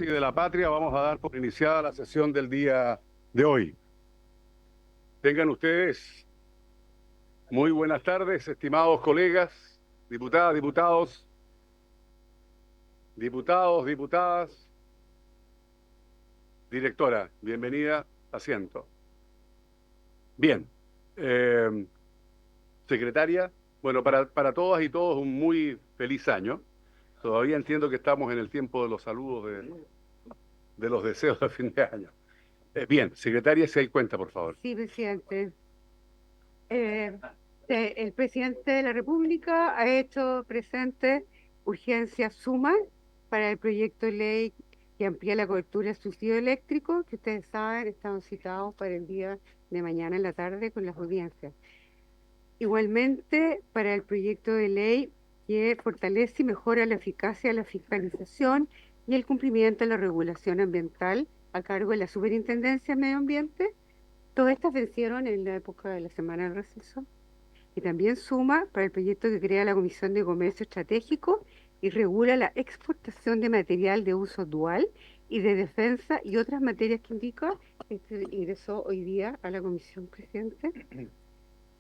y de la patria, vamos a dar por iniciada la sesión del día de hoy. Tengan ustedes muy buenas tardes, estimados colegas, diputadas, diputadas. Directora, bienvenida, asiento. Bien. Secretaria, bueno, para todas y todos un muy feliz año. Todavía entiendo que estamos en el tiempo de los saludos de los deseos de fin de año. Bien, secretaria, si hay cuenta, por favor. Sí, presidente. Eh, el presidente de la República ha hecho presente urgencia suma para el proyecto de ley que amplía la cobertura de subsidio eléctrico, que ustedes saben, están citados para el día de mañana en la tarde con las audiencias. Igualmente, para el proyecto de ley que fortalece y mejora la eficacia de la fiscalización y el cumplimiento de la regulación ambiental a cargo de la Superintendencia de Medio Ambiente. Todas estas vencieron en la época de la semana del receso. Y también suma para el proyecto que crea la Comisión de Comercio Estratégico y regula la exportación de material de uso dual y de defensa y otras materias que indica. Este ingresó hoy día a la Comisión, presidente.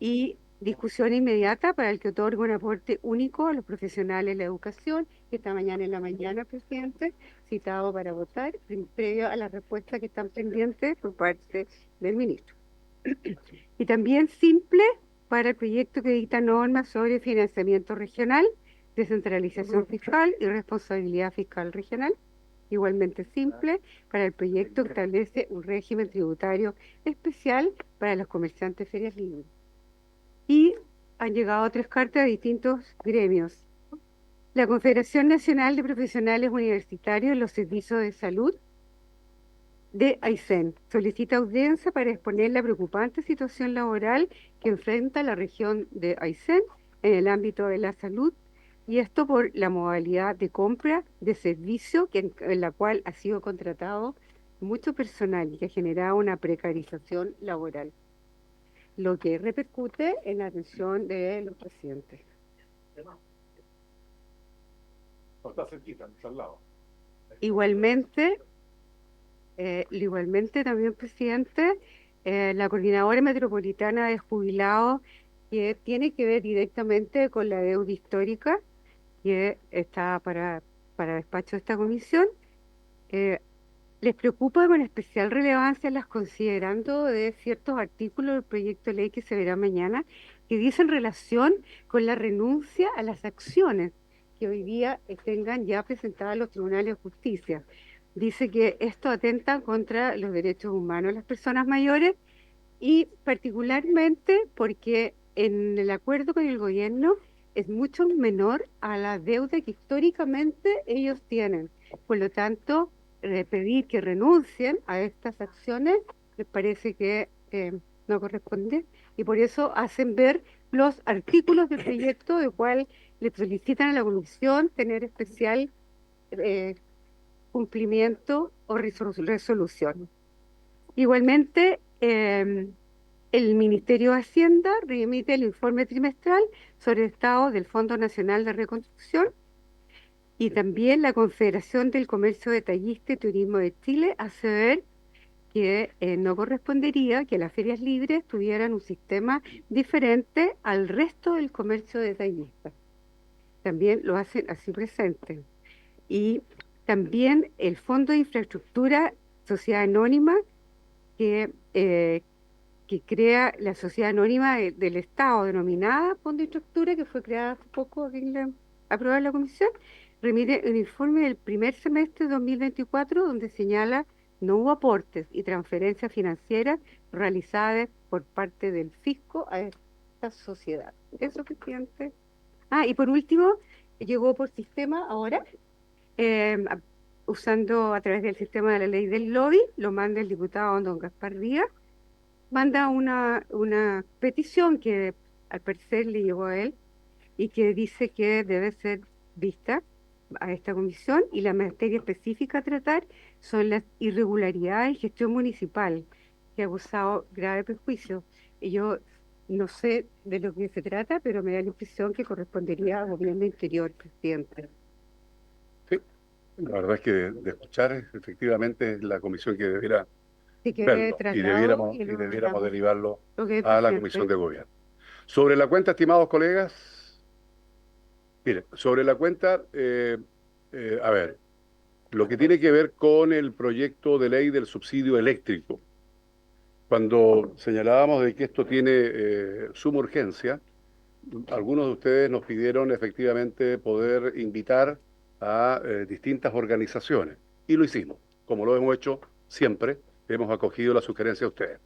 Y discusión inmediata para el que otorga un aporte único a los profesionales de la educación, que esta mañana en la mañana, presidente, citado para votar, previo a las respuestas que están pendientes por parte del ministro. Y también simple para el proyecto que dicta normas sobre financiamiento regional, descentralización fiscal y responsabilidad fiscal regional. Igualmente simple para el proyecto que establece un régimen tributario especial para los comerciantes de ferias libres. Y han llegado 3 cartas de distintos gremios. La Confederación Nacional de Profesionales Universitarios en los Servicios de Salud de Aysén solicita audiencia para exponer la preocupante situación laboral que enfrenta la región de Aysén en el ámbito de la salud, y esto por la modalidad de compra de servicio en la cual ha sido contratado mucho personal y que ha generado una precarización laboral, lo que repercute en la atención de los pacientes. Está cerquita, está al lado. Igualmente también, presidente, la Coordinadora Metropolitana de Jubilados, que tiene que ver directamente con la deuda histórica, que está para despacho de esta comisión, les preocupa con especial relevancia las considerando de ciertos artículos del proyecto de ley que se verá mañana, que dicen relación con la renuncia a las acciones que hoy día tengan ya presentadas los tribunales de justicia. Dice que esto atenta contra los derechos humanos de las personas mayores, y particularmente porque en el acuerdo con el gobierno es mucho menor a la deuda que históricamente ellos tienen. Por lo tanto, pedir que renuncien a estas acciones les parece que no corresponde, y por eso hacen ver los artículos del proyecto, de cual le solicitan a la Comisión tener especial cumplimiento o resolución. Igualmente, el Ministerio de Hacienda remite el informe trimestral sobre el estado del Fondo Nacional de Reconstrucción, y también la Confederación del Comercio Detallista y Turismo de Chile hace ver que no correspondería que las ferias libres tuvieran un sistema diferente al resto del comercio detallista. También lo hacen así presente. Y también el Fondo de Infraestructura Sociedad Anónima, que crea la Sociedad Anónima del Estado, denominada Fondo de Infraestructura, que fue creada hace poco, aprobada la Comisión, remite un informe del primer semestre de 2024 donde señala no hubo aportes y transferencias financieras realizadas por parte del fisco a esta sociedad. Eso, presidente. Y por último, llegó por sistema ahora, usando a través del sistema de la ley del lobby, lo manda el diputado don Gaspar Díaz, manda una petición que al parecer le llegó a él y que dice que debe ser vista a esta comisión, y la materia específica a tratar son las irregularidades en gestión municipal, que ha causado grave perjuicio. Y yo no sé de lo que se trata, pero me da la impresión que correspondería al gobierno interior, presidente. Sí, La verdad es que de escuchar, efectivamente, es la comisión que debiera Si quiere verlo y traslado y y lo debiéramos miramos derivarlo lo que es a la comisión presidente. de gobierno. Sobre la cuenta, estimados colegas, mire, sobre la cuenta, a ver, lo que tiene que ver con el proyecto de ley del subsidio eléctrico, cuando señalábamos de que esto tiene suma urgencia, algunos de ustedes nos pidieron efectivamente poder invitar a distintas organizaciones y lo hicimos, como lo hemos hecho siempre, hemos acogido la sugerencia de ustedes.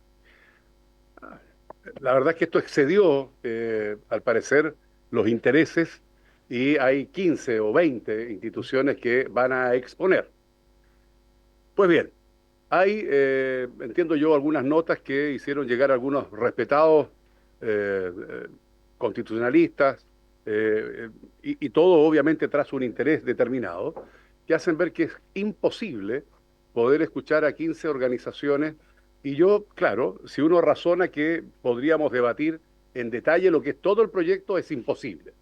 La verdad es que esto excedió, al parecer, los intereses y hay 15 o 20 instituciones que van a exponer. Pues bien, hay, entiendo yo, algunas notas que hicieron llegar algunos respetados eh, constitucionalistas, y todo obviamente tras un interés determinado, que hacen ver que es imposible poder escuchar a 15 organizaciones. Y yo, claro, si uno razona que podríamos debatir en detalle lo que es todo el proyecto, es imposible.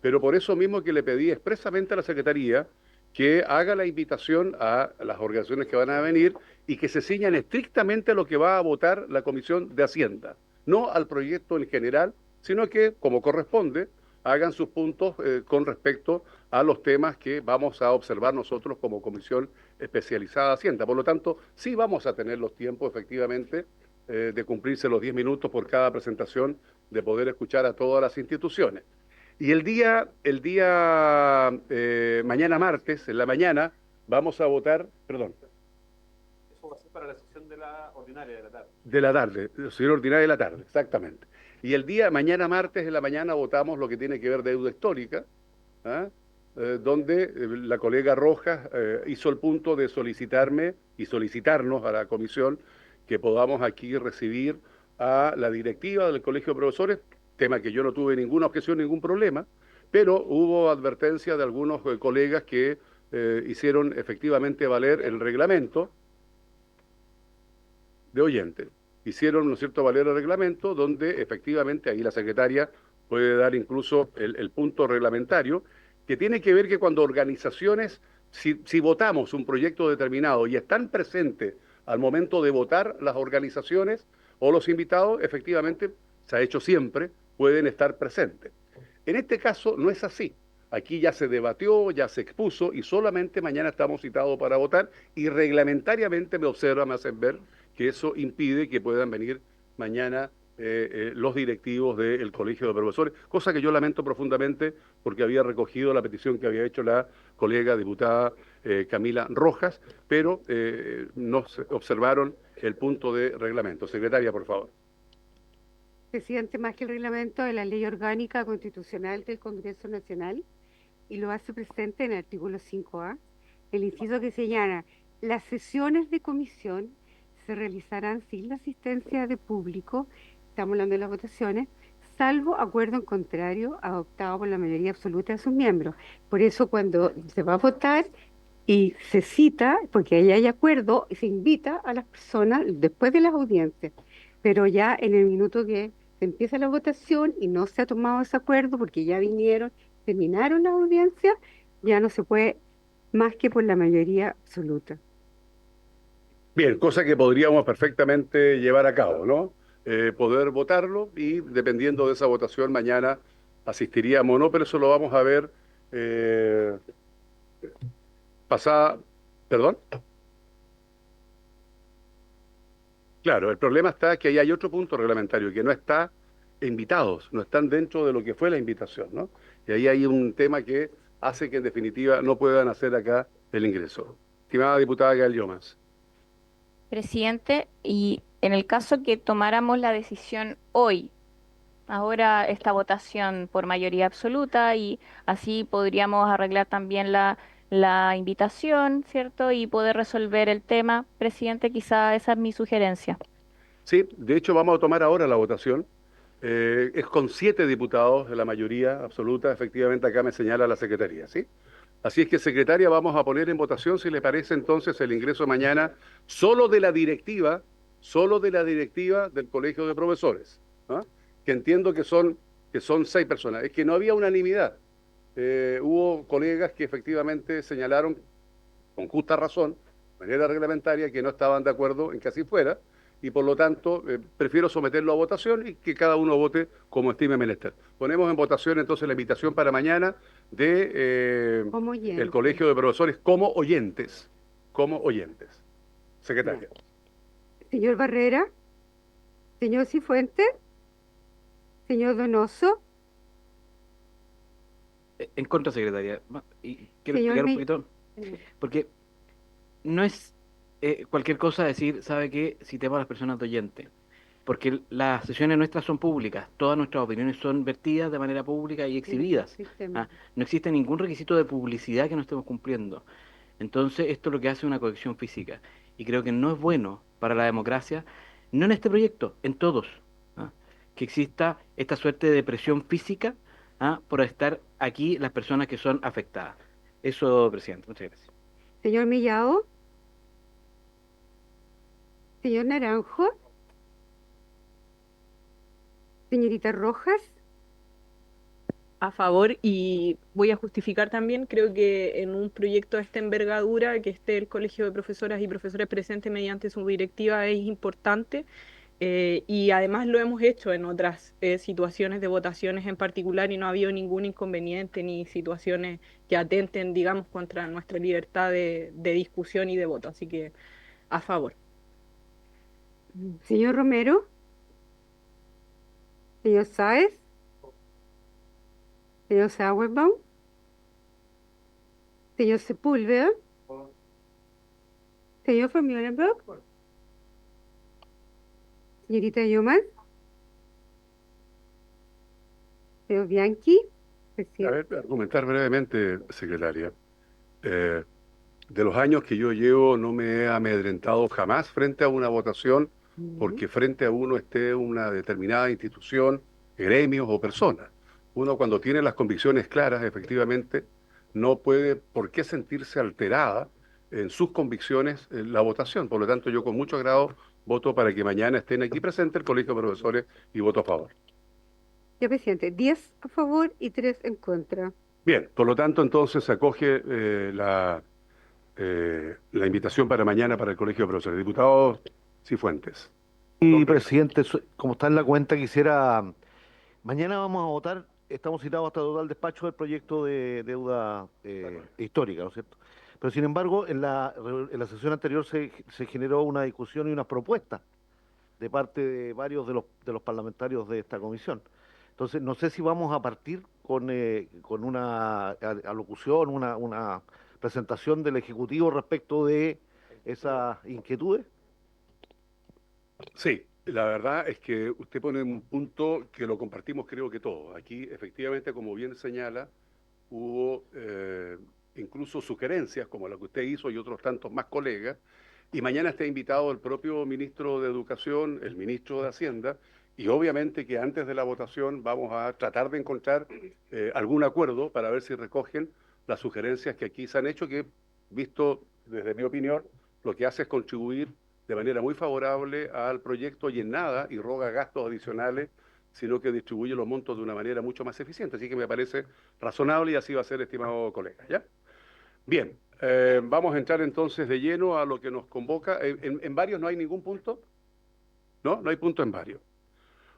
Pero por eso mismo que le pedí expresamente a la Secretaría que haga la invitación a las organizaciones que van a venir y que se ciñan estrictamente a lo que va a votar la Comisión de Hacienda, no al proyecto en general, sino que, como corresponde, hagan sus puntos con respecto a los temas que vamos a observar nosotros como Comisión Especializada de Hacienda. Por lo tanto, sí vamos a tener los tiempos, efectivamente, de cumplirse los 10 minutos por cada presentación, de poder escuchar a todas las instituciones. Y mañana martes, en la mañana, vamos a votar, perdón, Eso va a ser para la sesión de la ordinaria de la tarde. de la tarde, señor ordinaria de la tarde, exactamente. Y el día mañana martes en la mañana votamos lo que tiene que ver deuda histórica, ¿ah? Donde la colega Rojas hizo el punto de solicitarme y solicitarnos a la comisión que podamos aquí recibir a la directiva del Colegio de Profesores, tema que yo no tuve ninguna objeción, ningún problema, pero hubo advertencia de algunos colegas que hicieron efectivamente valer el reglamento de oyente. Hicieron, ¿no es cierto?, valer el reglamento, donde efectivamente ahí la secretaria puede dar incluso el punto reglamentario, que tiene que ver que cuando organizaciones, si votamos un proyecto determinado y están presentes al momento de votar las organizaciones o los invitados, efectivamente, se ha hecho siempre, pueden estar presentes. En este caso no es así. Aquí ya se debatió, ya se expuso y solamente mañana estamos citados para votar y reglamentariamente me hacen ver que eso impide que puedan venir mañana los directivos del Colegio de Profesores, cosa que yo lamento profundamente porque había recogido la petición que había hecho la colega diputada Camila Rojas, pero no observaron el punto de reglamento. Secretaria, por favor. Presidente, más que el reglamento de la Ley Orgánica Constitucional del Congreso Nacional, y lo hace presente en el artículo 5A, el inciso que señala: las sesiones de comisión se realizarán sin la asistencia de público, estamos hablando de las votaciones, salvo acuerdo en contrario adoptado por la mayoría absoluta de sus miembros. Por eso cuando se va a votar y se cita, porque ahí hay acuerdo, se invita a las personas después de las audiencias, pero ya en el minuto que se empieza la votación y no se ha tomado ese acuerdo porque ya vinieron, terminaron las audiencias, ya no se puede más que por la mayoría absoluta. Bien, cosa que podríamos perfectamente llevar a cabo, ¿no? Poder votarlo y dependiendo de esa votación mañana asistiríamos o no, pero eso lo vamos a ver eh, pasada, perdón. Claro, el problema está que ahí hay otro punto reglamentario que no está invitados, no están dentro de lo que fue la invitación, ¿no? Y ahí hay un tema que hace que en definitiva no puedan hacer acá el ingreso. Estimada diputada Gael Llomas. Presidente, y en el caso que tomáramos la decisión hoy, ahora esta votación por mayoría absoluta y así podríamos arreglar también la invitación, ¿cierto? Y poder resolver el tema, presidente, quizá esa es mi sugerencia. Sí, de hecho vamos a tomar ahora la votación. Es con 7 diputados de la mayoría absoluta, efectivamente acá me señala la secretaría, ¿sí? Así es que, secretaria, vamos a poner en votación, si le parece entonces, el ingreso mañana solo de la directiva del Colegio de Profesores, ¿ah? Que entiendo que son 6 personas. Es que no había unanimidad. Hubo colegas que efectivamente señalaron con justa razón, de manera reglamentaria, que no estaban de acuerdo en que así fuera, y por lo tanto prefiero someterlo a votación y que cada uno vote como estime menester. Ponemos en votación entonces la invitación para mañana de Como el oyente. Colegio de Profesores como oyentes. Como oyentes. Secretaria. Señor Barrera, señor Cifuentes, señor Donoso, En contra, secretaria. Y quiero señor explicar un Mi... poquito, porque no es cualquier cosa decir, ¿sabe qué? Citemos a las personas de oyente. Porque las sesiones nuestras son públicas, todas nuestras opiniones son vertidas de manera pública y exhibidas. sistema. No existe ningún requisito de publicidad que no estemos cumpliendo. Entonces, esto es lo que hace una cohesión física. Y creo que no es bueno para la democracia, no en este proyecto, en todos, ¿ah? Que exista esta suerte de presión física, por estar aquí las personas que son afectadas. Eso, presidente, muchas gracias. Señor Millao, señor Naranjo, señorita Rojas, A favor, y voy a justificar también, creo que en un proyecto de esta envergadura, que esté el Colegio de Profesoras y Profesores presentes mediante su directiva es importante, y además lo hemos hecho en otras situaciones de votaciones en particular y no ha habido ningún inconveniente ni situaciones que atenten, digamos, contra nuestra libertad de discusión y de voto, así que a favor. señor Romero, señor Sáez, señor Sauerbaum, señor Sepúlveda, señor von Meulenberg, señorita Yuman, señor Bianchi, A presidente. ver, argumentar brevemente, secretaria. Eh, de los años que yo llevo no me he amedrentado jamás frente a una votación porque frente a uno esté una determinada institución, gremios o personas. Uno cuando tiene las convicciones claras, efectivamente, no puede por qué sentirse alterada en sus convicciones en la votación. Por lo tanto, yo con mucho agrado voto para que mañana estén aquí presentes el Colegio de Profesores y voto a favor. Ya, presidente, 10 a favor y 3 en contra. Bien, por lo tanto, entonces se acoge la invitación para mañana para el Colegio de Profesores. Diputado Cifuentes. Y presidente, como está en la cuenta, quisiera, mañana vamos a votar, estamos citados hasta el total despacho del proyecto de deuda histórica, ¿no es cierto? Pero sin embargo, en la sesión anterior se generó una discusión y unas propuestas de parte de varios de los parlamentarios de esta comisión. Entonces, no sé si vamos a partir con una alocución, una presentación del Ejecutivo respecto de esas inquietudes. Sí, la verdad es que usted pone un punto que lo compartimos creo que todos. Aquí, efectivamente, como bien señala, hubo incluso sugerencias como la que usted hizo y otros tantos más colegas, y mañana está invitado el propio ministro de Educación, el ministro de Hacienda, y obviamente que antes de la votación vamos a tratar de encontrar algún acuerdo para ver si recogen las sugerencias que aquí se han hecho, que, visto desde mi opinión, lo que hace es contribuir de manera muy favorable al proyecto y en nada irroga gastos adicionales, sino que distribuye los montos de una manera mucho más eficiente. Así que me parece razonable y así va a ser, estimado colega. ¿Ya? Bien, vamos a entrar entonces de lleno a lo que nos convoca. En varios no hay ningún punto? ¿No? No hay punto en varios.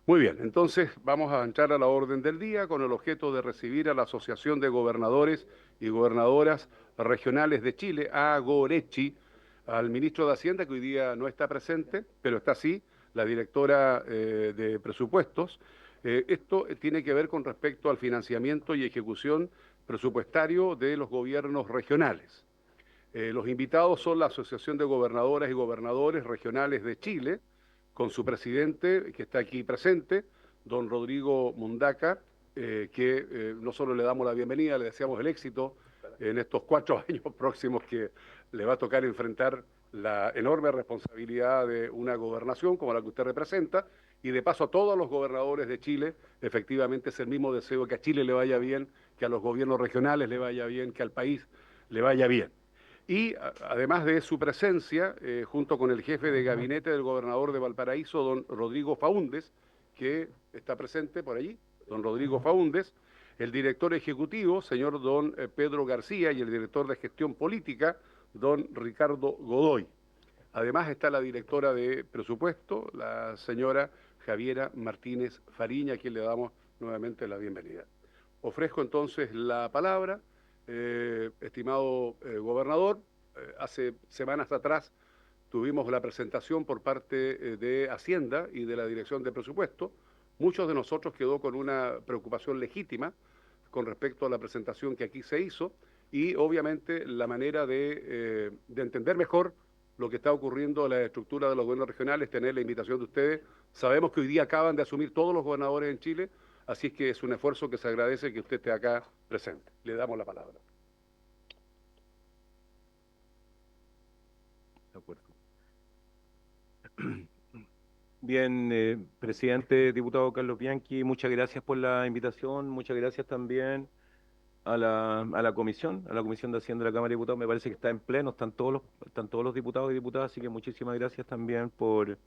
Muy bien, entonces vamos a entrar a la orden del día con el objeto de recibir a la Asociación de Gobernadores y Gobernadoras Regionales de Chile, AGORECHI, al ministro de Hacienda, que hoy día no está presente, pero está sí, la directora de Presupuestos. Esto tiene que ver con respecto al financiamiento y ejecución presupuestario de los gobiernos regionales. Los invitados son la Asociación de Gobernadoras y Gobernadores Regionales de Chile, con su presidente, que está aquí presente, don Rodrigo Mundaca, que no solo le damos la bienvenida, le deseamos el éxito en estos 4 años próximos que le va a tocar enfrentar la enorme responsabilidad de una gobernación como la que usted representa, y de paso a todos los gobernadores de Chile, efectivamente es el mismo deseo que a Chile le vaya bien, que a los gobiernos regionales le vaya bien, que al país le vaya bien. Y además de su presencia, junto con el jefe de gabinete del gobernador de Valparaíso, don Rodrigo Faúndes, que está presente por allí, don Rodrigo Faúndes, el director ejecutivo, señor don Pedro García, y el director de gestión política, don Ricardo Godoy. Además está la directora de presupuesto, la señora Javiera Martínez Fariña, a quien le damos nuevamente la bienvenida. Ofrezco entonces la palabra, estimado gobernador. Hace semanas atrás tuvimos la presentación por parte de Hacienda y de la Dirección de Presupuesto. Muchos de nosotros quedó con una preocupación legítima con respecto a la presentación que aquí se hizo y obviamente la manera de entender mejor lo que está ocurriendo en la estructura de los gobiernos regionales, tener la invitación de ustedes. Sabemos que hoy día acaban de asumir todos los gobernadores en Chile, así es que es un esfuerzo que se agradece que usted esté acá presente. Le damos la palabra. De acuerdo. Bien, presidente, diputado Carlos Bianchi, muchas gracias por la invitación, muchas gracias también a la comisión de Hacienda de la Cámara de Diputados. Me parece que está en pleno, están todos los diputados y diputadas, así que muchísimas gracias también por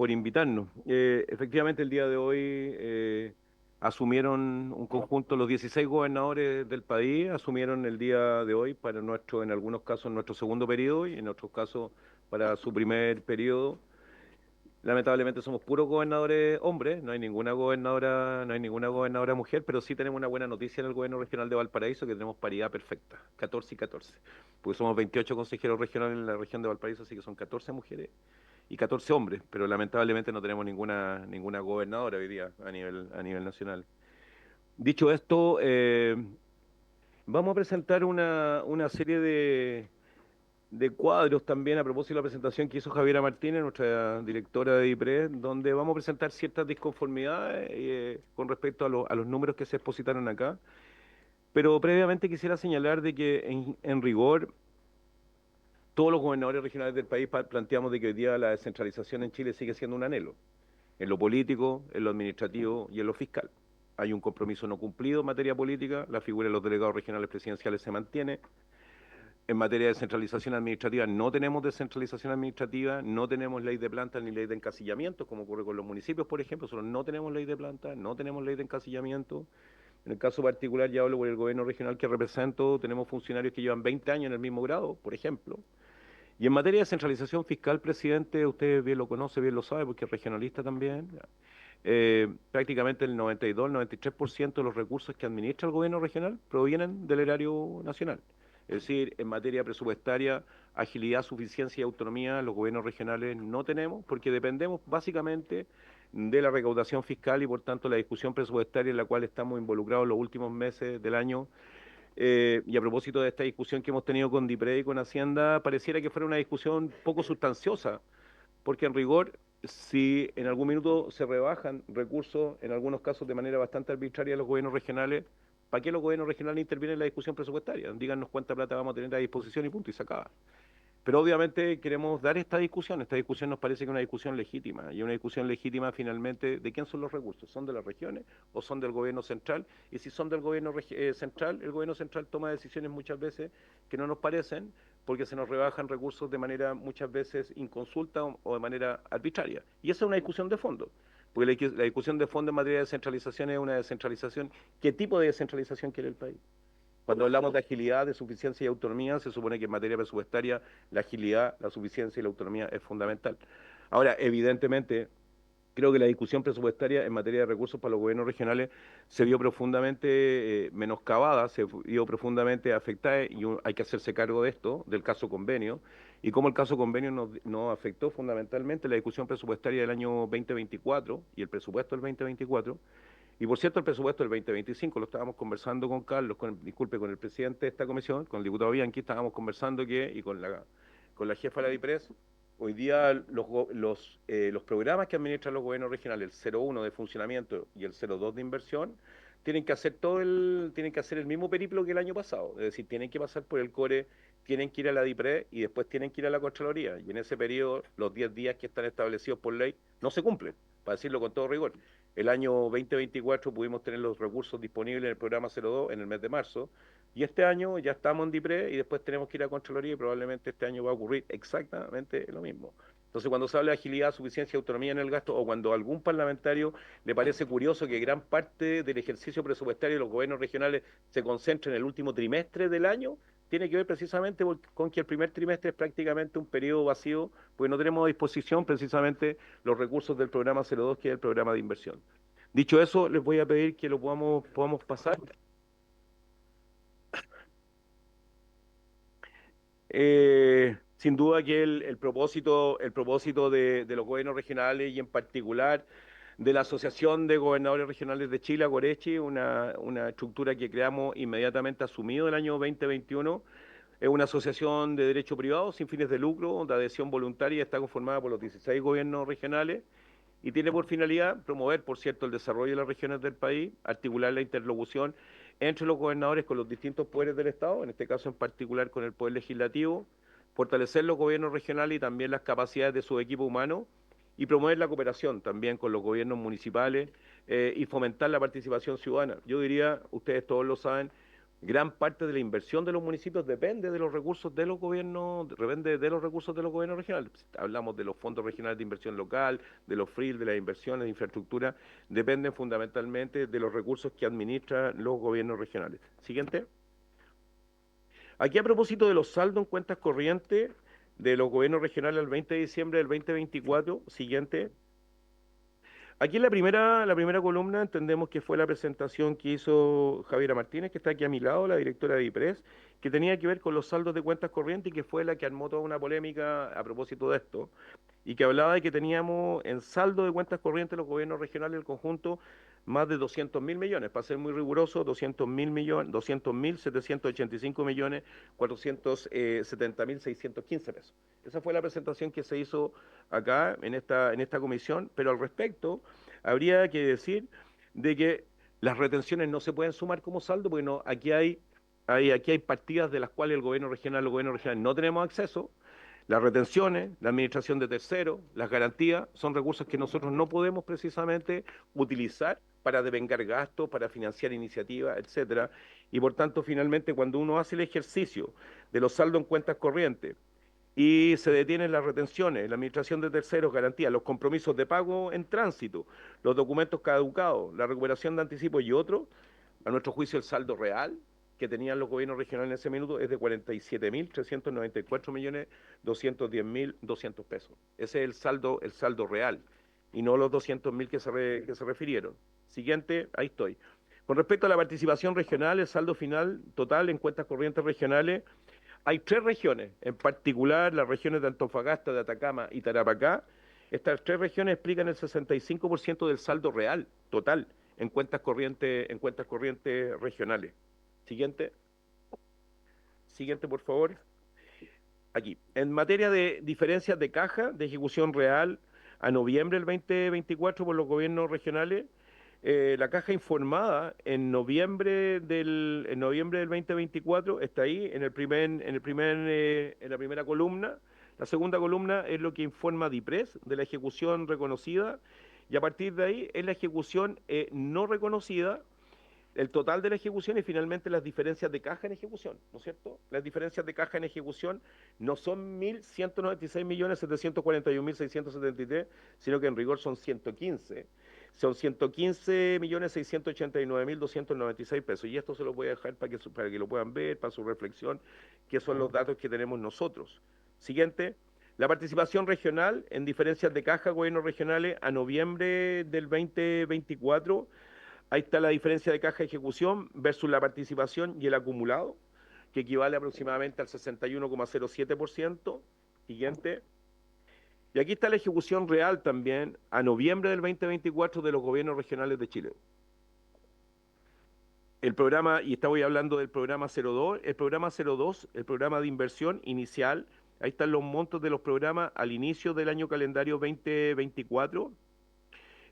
invitarnos. Efectivamente, el día de hoy asumieron un conjunto, los 16 gobernadores del país asumieron el día de hoy para en algunos casos, nuestro segundo periodo y en otros casos para su primer periodo. Lamentablemente somos puros gobernadores hombres, no hay ninguna gobernadora mujer, pero sí tenemos una buena noticia en el gobierno regional de Valparaíso, que tenemos paridad perfecta, 14 y 14, porque somos 28 consejeros regionales en la región de Valparaíso, así que son 14 mujeres y 14 hombres, pero lamentablemente no tenemos ninguna gobernadora hoy día a nivel nacional. Dicho esto, vamos a presentar una serie de cuadros también a propósito de la presentación que hizo Javiera Martínez, nuestra directora de DIPRES, donde vamos a presentar ciertas disconformidades con respecto a los números que se expositaron acá. Pero previamente quisiera señalar de que en rigor todos los gobernadores regionales del país planteamos de que hoy día la descentralización en Chile sigue siendo un anhelo, en lo político, en lo administrativo y en lo fiscal. Hay un compromiso no cumplido en materia política, la figura de los delegados regionales presidenciales se mantiene. En materia de descentralización administrativa no tenemos descentralización administrativa, no tenemos ley de planta ni ley de encasillamiento, como ocurre con los municipios, por ejemplo. Nosotros no tenemos ley de planta, no tenemos ley de encasillamiento. En el caso particular, ya hablo por el gobierno regional que represento, tenemos funcionarios que llevan 20 años en el mismo grado, por ejemplo. Y en materia de descentralización fiscal, presidente, usted bien lo conoce, bien lo sabe, porque es regionalista también. Prácticamente el 92, el 93% de los recursos que administra el gobierno regional provienen del erario nacional. Es decir, en materia presupuestaria, agilidad, suficiencia y autonomía, los gobiernos regionales no tenemos, porque dependemos básicamente de la recaudación fiscal y por tanto la discusión presupuestaria en la cual estamos involucrados los últimos meses del año. Y a propósito de esta discusión que hemos tenido con DIPRE y con Hacienda, pareciera que fuera una discusión poco sustanciosa, porque en rigor, si en algún minuto se rebajan recursos, en algunos casos de manera bastante arbitraria, los gobiernos regionales, ¿para qué los gobiernos regionales intervienen en la discusión presupuestaria? Díganos cuánta plata vamos a tener a disposición y punto, y se acaba. Pero obviamente queremos dar esta discusión nos parece que es una discusión legítima, y una discusión legítima finalmente, ¿de quién son los recursos? ¿Son de las regiones o son del gobierno central? Y si son del gobierno central, el gobierno central toma decisiones muchas veces que no nos parecen, porque se nos rebajan recursos de manera muchas veces inconsulta o de manera arbitraria. Y esa es una discusión de fondo. Porque la discusión de fondo en materia de descentralización es una descentralización. ¿Qué tipo de descentralización quiere el país? Cuando hablamos de agilidad, de suficiencia y autonomía, se supone que en materia presupuestaria la agilidad, la suficiencia y la autonomía es fundamental. Ahora, evidentemente, creo que la discusión presupuestaria en materia de recursos para los gobiernos regionales se vio profundamente menoscabada, se vio profundamente afectada y hay que hacerse cargo de esto, del caso convenio, y cómo el caso convenio nos afectó fundamentalmente la discusión presupuestaria del año 2024 y el presupuesto del 2024. Y por cierto, el presupuesto del 2025 lo estábamos conversando con Carlos, con el presidente de esta comisión, con el diputado Bianchi, estábamos conversando y con la jefa de la DIPRES, hoy día los programas que administran los gobiernos regionales, el 01 de funcionamiento y el 02 de inversión, tienen que hacer el mismo periplo que el año pasado, es decir, tienen que pasar por el CORE, tienen que ir a la DIPRES y después tienen que ir a la Contraloría, y en ese periodo los 10 días que están establecidos por ley no se cumplen, para decirlo con todo rigor. El año 2024 pudimos tener los recursos disponibles en el programa 02 en el mes de marzo, y este año ya estamos en DIPRE y después tenemos que ir a Contraloría y probablemente este año va a ocurrir exactamente lo mismo. Entonces, cuando se habla de agilidad, suficiencia y autonomía en el gasto, o cuando a algún parlamentario le parece curioso que gran parte del ejercicio presupuestario de los gobiernos regionales se concentre en el último trimestre del año, tiene que ver precisamente con que el primer trimestre es prácticamente un periodo vacío, porque no tenemos a disposición precisamente los recursos del programa 02, que es el programa de inversión. Dicho eso, les voy a pedir que lo podamos pasar. Sin duda que el propósito de los gobiernos regionales y en particular de la Asociación de Gobernadores Regionales de Chile, Agorechi, una estructura que creamos inmediatamente asumido el año 2021, es una asociación de derecho privado sin fines de lucro, de adhesión voluntaria, está conformada por los 16 gobiernos regionales y tiene por finalidad promover, por cierto, el desarrollo de las regiones del país, articular la interlocución entre los gobernadores con los distintos poderes del Estado, en este caso en particular con el Poder Legislativo, fortalecer los gobiernos regionales y también las capacidades de su equipo humano y promover la cooperación también con los gobiernos municipales y fomentar la participación ciudadana. Yo diría, ustedes todos lo saben, gran parte de la inversión de los municipios depende de los recursos de los gobiernos, depende de los recursos de los gobiernos regionales. Hablamos de los fondos regionales de inversión local, de los FRIL, de las inversiones de infraestructura, dependen fundamentalmente de los recursos que administran los gobiernos regionales. Siguiente. Aquí a propósito de los saldos en cuentas corrientes de los gobiernos regionales el 20 de diciembre del 2024, siguiente. Aquí en la primera columna entendemos que fue la presentación que hizo Javiera Martínez, que está aquí a mi lado, la directora de IPRES, que tenía que ver con los saldos de cuentas corrientes y que fue la que armó toda una polémica a propósito de esto, y que hablaba de que teníamos en saldo de cuentas corrientes los gobiernos regionales, el conjunto, más de 200.000 millones, para ser muy riguroso, 200.000 millones, 200.785 millones, 470.615 pesos. Esa fue la presentación que se hizo acá en esta comisión, pero al respecto habría que decir de que las retenciones no se pueden sumar como saldo, porque no, aquí hay partidas de las cuales los gobiernos regionales no tenemos acceso. Las retenciones, la administración de terceros, las garantías, son recursos que nosotros no podemos precisamente utilizar para devengar gastos, para financiar iniciativas, etcétera. Y por tanto, finalmente, cuando uno hace el ejercicio de los saldos en cuentas corrientes y se detienen las retenciones, la administración de terceros, garantías, los compromisos de pago en tránsito, los documentos caducados, la recuperación de anticipos y otros, a nuestro juicio el saldo real que tenían los gobiernos regionales en ese minuto es de 47.394.210.200 pesos. Ese es el saldo real, y no los 200.000 que se refirieron. Siguiente, ahí estoy. Con respecto a la participación regional, el saldo final total en cuentas corrientes regionales, hay 3 regiones, en particular las regiones de Antofagasta, de Atacama y Tarapacá. Estas 3 regiones explican el 65% del saldo real total en cuentas corrientes regionales. Siguiente. Siguiente, por favor. Aquí. En materia de diferencias de caja de ejecución real a noviembre del 2024 por los gobiernos regionales, la caja informada en noviembre del 2024 está ahí en la primera columna. La segunda columna es lo que informa DIPRES de la ejecución reconocida, y a partir de ahí es la ejecución no reconocida, el total de la ejecución y finalmente las diferencias de caja en ejecución, ¿no es cierto? Las diferencias de caja en ejecución no son 1.196.741.673, sino que en rigor son 115. Son 115.689.296 pesos. Y esto se lo voy a dejar para que lo puedan ver, para su reflexión, que son los datos que tenemos nosotros. Siguiente. La participación regional en diferencias de caja, gobiernos regionales, a noviembre del 2024. Ahí está la diferencia de caja de ejecución versus la participación y el acumulado, que equivale aproximadamente al 61,07%. Siguiente. Y aquí está la ejecución real también a noviembre del 2024 de los gobiernos regionales de Chile. El programa, y estoy hablando del programa 02, el programa 02, el programa de inversión inicial, ahí están los montos de los programas al inicio del año calendario 2024.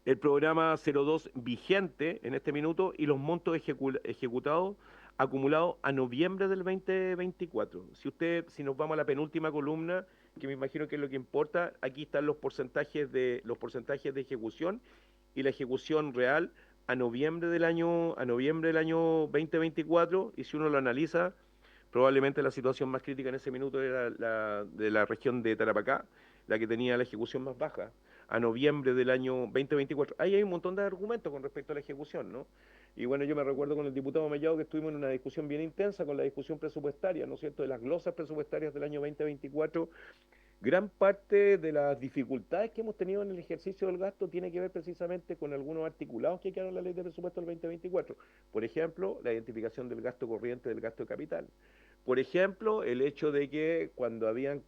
El programa 02 vigente en este minuto y los montos ejecutados acumulados a noviembre del 2024. Si nos vamos a la penúltima columna, que me imagino que es lo que importa, aquí están los porcentajes de ejecución y la ejecución real a noviembre del año 2024, y si uno lo analiza, probablemente la situación más crítica en ese minuto era la de la región de Tarapacá, la que tenía la ejecución más baja, a noviembre del año 2024. Ahí hay un montón de argumentos con respecto a la ejecución, ¿no? Y bueno, yo me recuerdo con el diputado Mellado que estuvimos en una discusión bien intensa con la discusión presupuestaria, ¿no es cierto?, de las glosas presupuestarias del año 2024. Gran parte de las dificultades que hemos tenido en el ejercicio del gasto tiene que ver precisamente con algunos articulados que quedaron en la ley de presupuesto del 2024. Por ejemplo, la identificación del gasto corriente del gasto de capital. Por ejemplo, el hecho de que cuando habían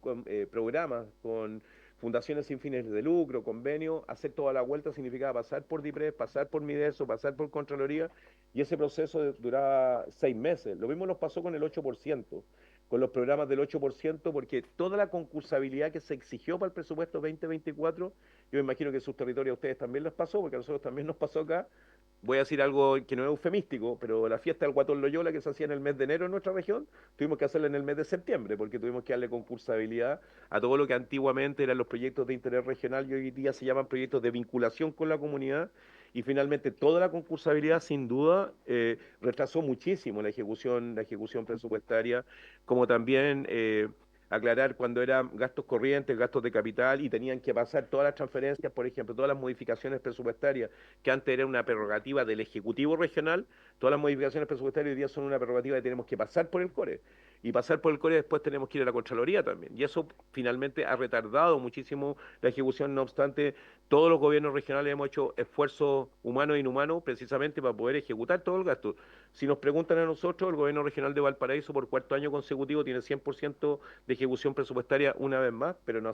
programas con fundaciones sin fines de lucro, convenio, hacer toda la vuelta significaba pasar por DIPRES, pasar por Mideso, pasar por Contraloría, y ese proceso duraba 6 meses. Lo mismo nos pasó con el 8%, con los programas del 8%, porque toda la concursabilidad que se exigió para el presupuesto 2024, yo me imagino que en sus territorios a ustedes también les pasó, porque a nosotros también nos pasó acá. Voy a decir algo que no es eufemístico, pero la fiesta del Guatón Loyola que se hacía en el mes de enero en nuestra región, tuvimos que hacerla en el mes de septiembre, porque tuvimos que darle concursabilidad a todo lo que antiguamente eran los proyectos de interés regional y hoy día se llaman proyectos de vinculación con la comunidad. Y finalmente toda la concursabilidad sin duda retrasó muchísimo la ejecución presupuestaria, como también aclarar cuando eran gastos corrientes, gastos de capital y tenían que pasar todas las transferencias, por ejemplo, todas las modificaciones presupuestarias que antes era una prerrogativa del Ejecutivo Regional, todas las modificaciones presupuestarias hoy día son una prerrogativa que tenemos que pasar por el CORE. Y pasar por el CORE después tenemos que ir a la Contraloría también. Y eso finalmente ha retardado muchísimo la ejecución, no obstante, todos los gobiernos regionales hemos hecho esfuerzos humanos e inhumanos precisamente para poder ejecutar todo el gasto. Si nos preguntan a nosotros, el gobierno regional de Valparaíso por 4º año consecutivo tiene 100% de ejecución presupuestaria una vez más, pero no ha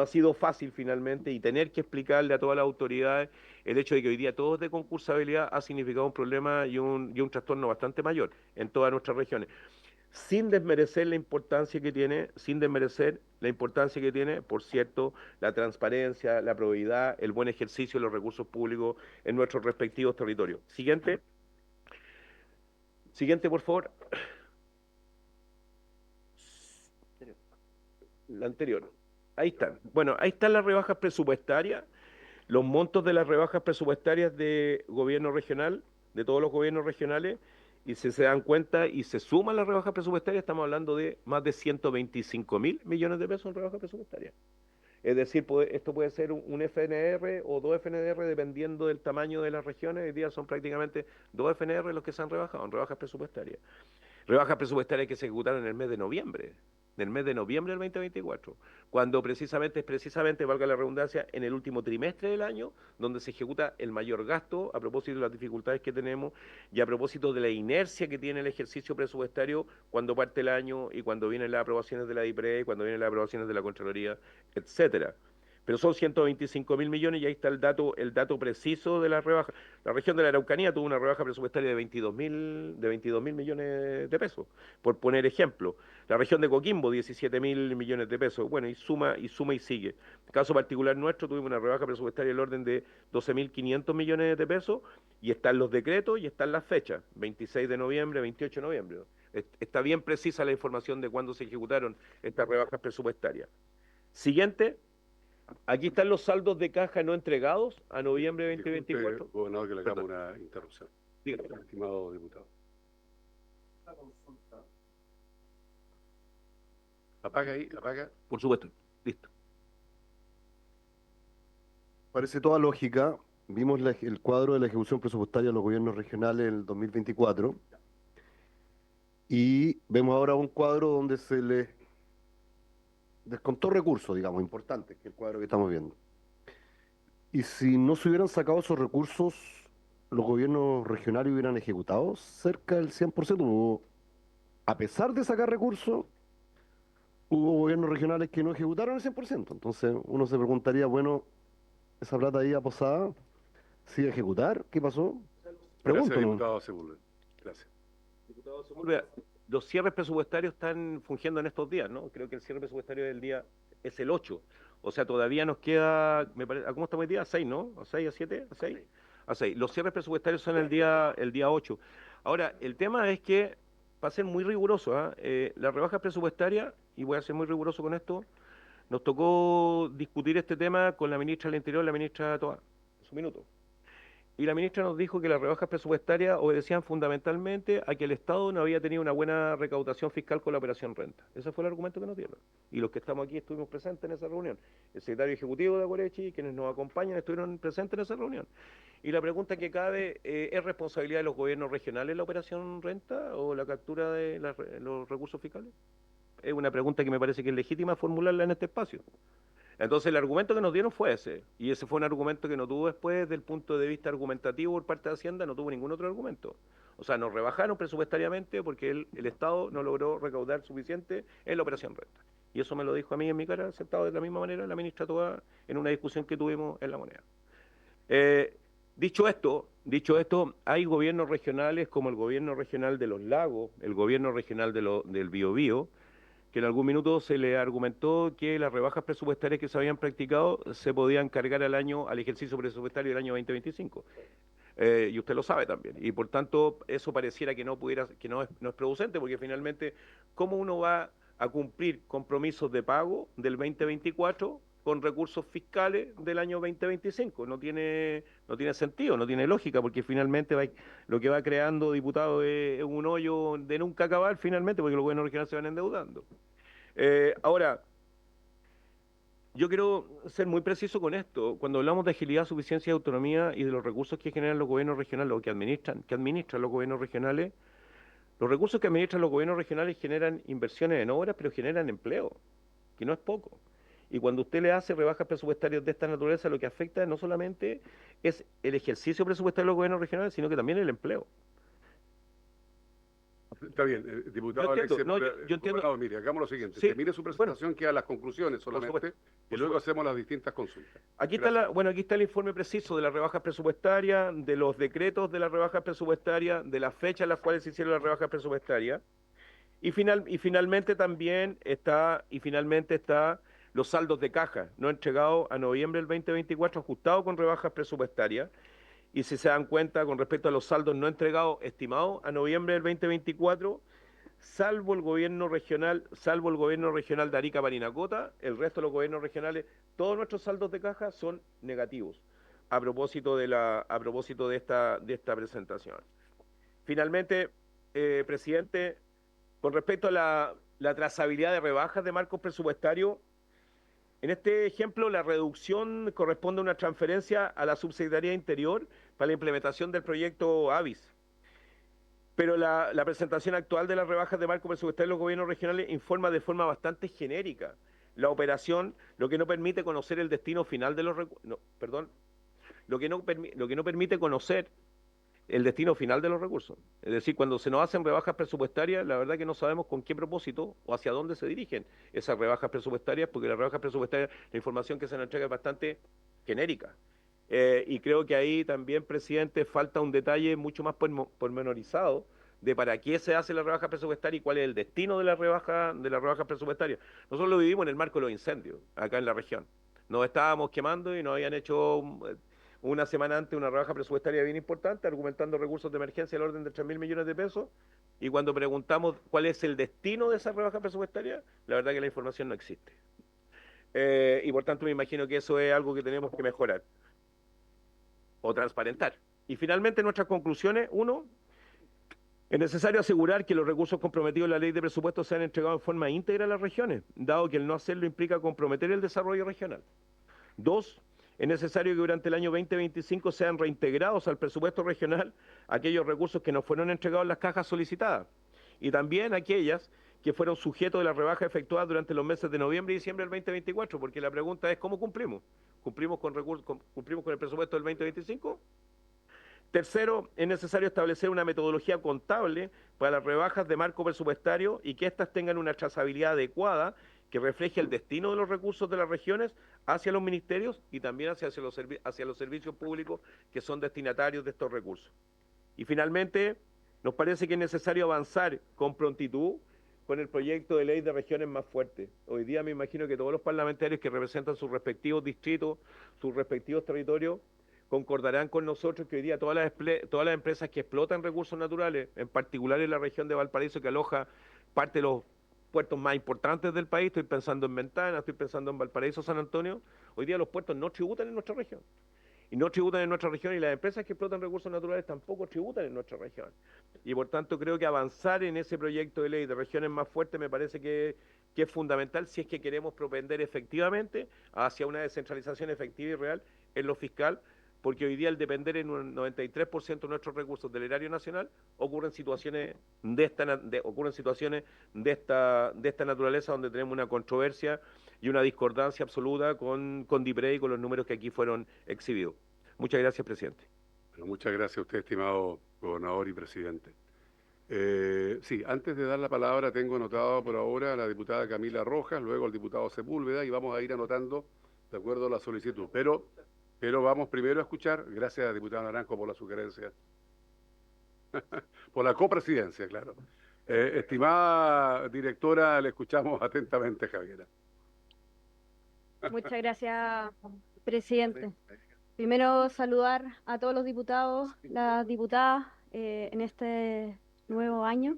sido fácil finalmente y tener que explicarle a todas las autoridades el hecho de que hoy día todo es de concursabilidad ha significado un problema y un trastorno bastante mayor en todas nuestras regiones. Sin desmerecer la importancia que tiene, por cierto, la transparencia, la probidad, el buen ejercicio de los recursos públicos en nuestros respectivos territorios. Siguiente, por favor. La anterior. Ahí están. Bueno, ahí están las rebajas presupuestarias, los montos de las rebajas presupuestarias de gobierno regional, de todos los gobiernos regionales, y si se dan cuenta y se suman las rebajas presupuestarias, estamos hablando de más de 125.000 millones de pesos en rebajas presupuestarias. Es decir, esto puede ser un FNR o 2 FNR dependiendo del tamaño de las regiones. Hoy día son prácticamente 2 FNR los que se han rebajado en rebajas presupuestarias. Rebajas presupuestarias que se ejecutaron en el mes de noviembre. Del mes de noviembre del 2024, cuando precisamente, valga la redundancia, en el último trimestre del año, donde se ejecuta el mayor gasto a propósito de las dificultades que tenemos y a propósito de la inercia que tiene el ejercicio presupuestario cuando parte el año y cuando vienen las aprobaciones de la DIPRE, cuando vienen las aprobaciones de la Contraloría, etcétera. Pero son 125.000 millones y ahí está el dato preciso de la rebaja. La región de la Araucanía tuvo una rebaja presupuestaria de 22.000 millones de pesos, por poner ejemplo. La región de Coquimbo, 17.000 millones de pesos. Bueno, y suma y sigue. En el caso particular nuestro, tuvimos una rebaja presupuestaria del orden de 12.500 millones de pesos y están los decretos y están las fechas, 26 de noviembre, 28 de noviembre. Está bien precisa la información de cuándo se ejecutaron estas rebajas presupuestarias. Siguiente. Aquí están los saldos de caja no entregados a noviembre de 2024. Disculpe, gobernador, que le hagamos una interrupción. Dígame. Estimado diputado. Apaga ahí, apaga. Por supuesto, listo. Parece toda lógica. Vimos el cuadro de la ejecución presupuestaria de los gobiernos regionales en el 2024 y vemos ahora un cuadro donde se les descontó recursos, digamos, importantes, que es el cuadro que estamos viendo. Y si no se hubieran sacado esos recursos, los gobiernos regionales hubieran ejecutado cerca del 100%. A pesar de sacar recursos, hubo gobiernos regionales que no ejecutaron el 100%. Entonces uno se preguntaría, bueno, esa plata ahí aposada, ¿sí a ejecutar? ¿Qué pasó? Pregunto, Gracias, ¿no? diputado Sepúlveda. Gracias. Diputado Sepúlveda, los cierres presupuestarios están fungiendo en estos días, ¿no? Creo que el cierre presupuestario del día es el 8. O sea, todavía nos queda, ¿cómo estamos hoy día? ¿A 6, no? ¿A 6, a 7? ¿A 6? A 6. Los cierres presupuestarios son el día 8. Ahora, el tema es que, para ser muy riguroso, las rebajas presupuestarias, y voy a ser muy riguroso con esto, nos tocó discutir este tema con la ministra del Interior, la ministra Toa, en su minuto. y la ministra nos dijo que las rebajas presupuestarias obedecían fundamentalmente a que el Estado no había tenido una buena recaudación fiscal con la operación renta. Ese fue el argumento que nos dieron. Y los que estamos aquí estuvimos presentes en esa reunión. El secretario ejecutivo de Aguarechi, quienes nos acompañan, estuvieron presentes en esa reunión. Y la pregunta que cabe, ¿es responsabilidad de los gobiernos regionales la operación renta o la captura de los recursos fiscales? Es una pregunta que me parece que es legítima formularla en este espacio. Entonces el argumento que nos dieron fue ese, y ese fue un argumento que no tuvo después, desde el punto de vista argumentativo por parte de Hacienda, no tuvo ningún otro argumento. O sea, nos rebajaron presupuestariamente porque el Estado no logró recaudar suficiente en la operación renta. Y eso me lo dijo a mí en mi cara, sentado de la misma manera la ministra Toá en una discusión que tuvimos en La Moneda. Dicho esto, hay gobiernos regionales como el gobierno regional de Los Lagos, el gobierno regional del Biobío, que en algún minuto se le argumentó que las rebajas presupuestarias que se habían practicado se podían cargar al ejercicio presupuestario del año 2025. Y usted lo sabe también. Y por tanto, eso pareciera que no es producente, porque finalmente, ¿cómo uno va a cumplir compromisos de pago del 2024 con recursos fiscales del año 2025? No tiene sentido, no tiene lógica, porque finalmente lo que va creando, diputado, es un hoyo de nunca acabar finalmente, porque los gobiernos regionales se van endeudando. Ahora, yo quiero ser muy preciso con esto. Cuando hablamos de agilidad, suficiencia y autonomía y de los recursos que generan los gobiernos regionales o que administran los gobiernos regionales, los recursos que administran los gobiernos regionales generan inversiones en obras, pero generan empleo, que no es poco. Y cuando usted le hace rebajas presupuestarias de esta naturaleza, lo que afecta no solamente es el ejercicio presupuestario de los gobiernos regionales, sino que también el empleo. Está bien, diputado Yo entiendo, Alexis, no, yo entiendo. no, mire, hagamos lo siguiente. Sí, Termine su presentación, quedan las conclusiones solamente, supuesto, y luego hacemos las distintas consultas. Aquí Gracias. aquí está el informe preciso de las rebajas presupuestarias, de los decretos de las rebajas presupuestarias, de las fechas en las cuales se hicieron las rebajas presupuestarias, y finalmente también está los saldos de caja, no entregados a noviembre del 2024, ajustados con rebajas presupuestarias. Y si se dan cuenta, con respecto a los saldos no entregados estimados a noviembre del 2024, salvo el gobierno regional de Arica Parinacota, el resto de los gobiernos regionales, todos nuestros saldos de caja son negativos, a propósito de esta presentación. Finalmente, presidente, con respecto a la trazabilidad de rebajas de marcos presupuestarios, en este ejemplo, la reducción corresponde a una transferencia a la Subsecretaría de Interior para la implementación del proyecto AVIS. Pero la presentación actual de las rebajas de marco presupuestario de los gobiernos regionales informa de forma bastante genérica la operación, lo que no permite conocer el destino final de los recursos. Lo que no permite conocer el destino final de los recursos. Es decir, cuando se nos hacen rebajas presupuestarias, la verdad que no sabemos con qué propósito o hacia dónde se dirigen esas rebajas presupuestarias, porque las rebajas presupuestarias, la información que se nos entrega es bastante genérica. Y creo que ahí también, presidente, falta un detalle mucho más pormenorizado de para qué se hace la rebaja presupuestaria y cuál es el destino de la rebaja presupuestaria. Nosotros lo vivimos en el marco de los incendios, acá en la región. Nos estábamos quemando y nos habían hecho una semana antes una rebaja presupuestaria bien importante, argumentando recursos de emergencia del orden de 3.000 millones de pesos, y cuando preguntamos cuál es el destino de esa rebaja presupuestaria, la verdad que la información no existe. Y por tanto me imagino que eso es algo que tenemos que mejorar o transparentar. Y finalmente nuestras conclusiones: 1, es necesario asegurar que los recursos comprometidos en la ley de presupuestos sean entregados en forma íntegra a las regiones, dado que el no hacerlo implica comprometer el desarrollo regional. 2, es necesario que durante el año 2025 sean reintegrados al presupuesto regional aquellos recursos que no fueron entregados en las cajas solicitadas, y también aquellas que fueron sujetos de la rebaja efectuada durante los meses de noviembre y diciembre del 2024, porque la pregunta es ¿cómo cumplimos? ¿Cumplimos con el presupuesto del 2025? Tercero, es necesario establecer una metodología contable para las rebajas de marco presupuestario y que éstas tengan una trazabilidad adecuada que refleje el destino de los recursos de las regiones hacia los ministerios y también hacia los servicios públicos que son destinatarios de estos recursos. Y finalmente, nos parece que es necesario avanzar con prontitud con el proyecto de ley de regiones más fuertes. Hoy día me imagino que todos los parlamentarios que representan sus respectivos distritos, sus respectivos territorios, concordarán con nosotros que hoy día todas las empresas que explotan recursos naturales, en particular en la región de Valparaíso, que aloja parte de los puertos más importantes del país, estoy pensando en Ventana, estoy pensando en Valparaíso, San Antonio, hoy día los puertos no tributan en nuestra región. y no tributan en nuestra región, y las empresas que explotan recursos naturales tampoco tributan en nuestra región. Y por tanto creo que avanzar en ese proyecto de ley de regiones más fuertes me parece que es fundamental si es que queremos propender efectivamente hacia una descentralización efectiva y real en lo fiscal, porque hoy día al depender en un 93% de nuestros recursos del erario nacional, ocurren situaciones de esta naturaleza, donde tenemos una controversia y una discordancia absoluta con DIPRE y con los números que aquí fueron exhibidos. Muchas gracias, presidente. Bueno, muchas gracias a usted, estimado gobernador y presidente. Sí, antes de dar la palabra, tengo anotado por ahora a la diputada Camila Rojas, luego al diputado Sepúlveda, y vamos a ir anotando de acuerdo a la solicitud. Pero vamos primero a escuchar, gracias, diputado Naranjo, por la sugerencia, por la copresidencia, claro. Estimada directora, le escuchamos atentamente, Javiera. Muchas gracias, presidente. Primero, saludar a todos los diputados, las diputadas en este nuevo año.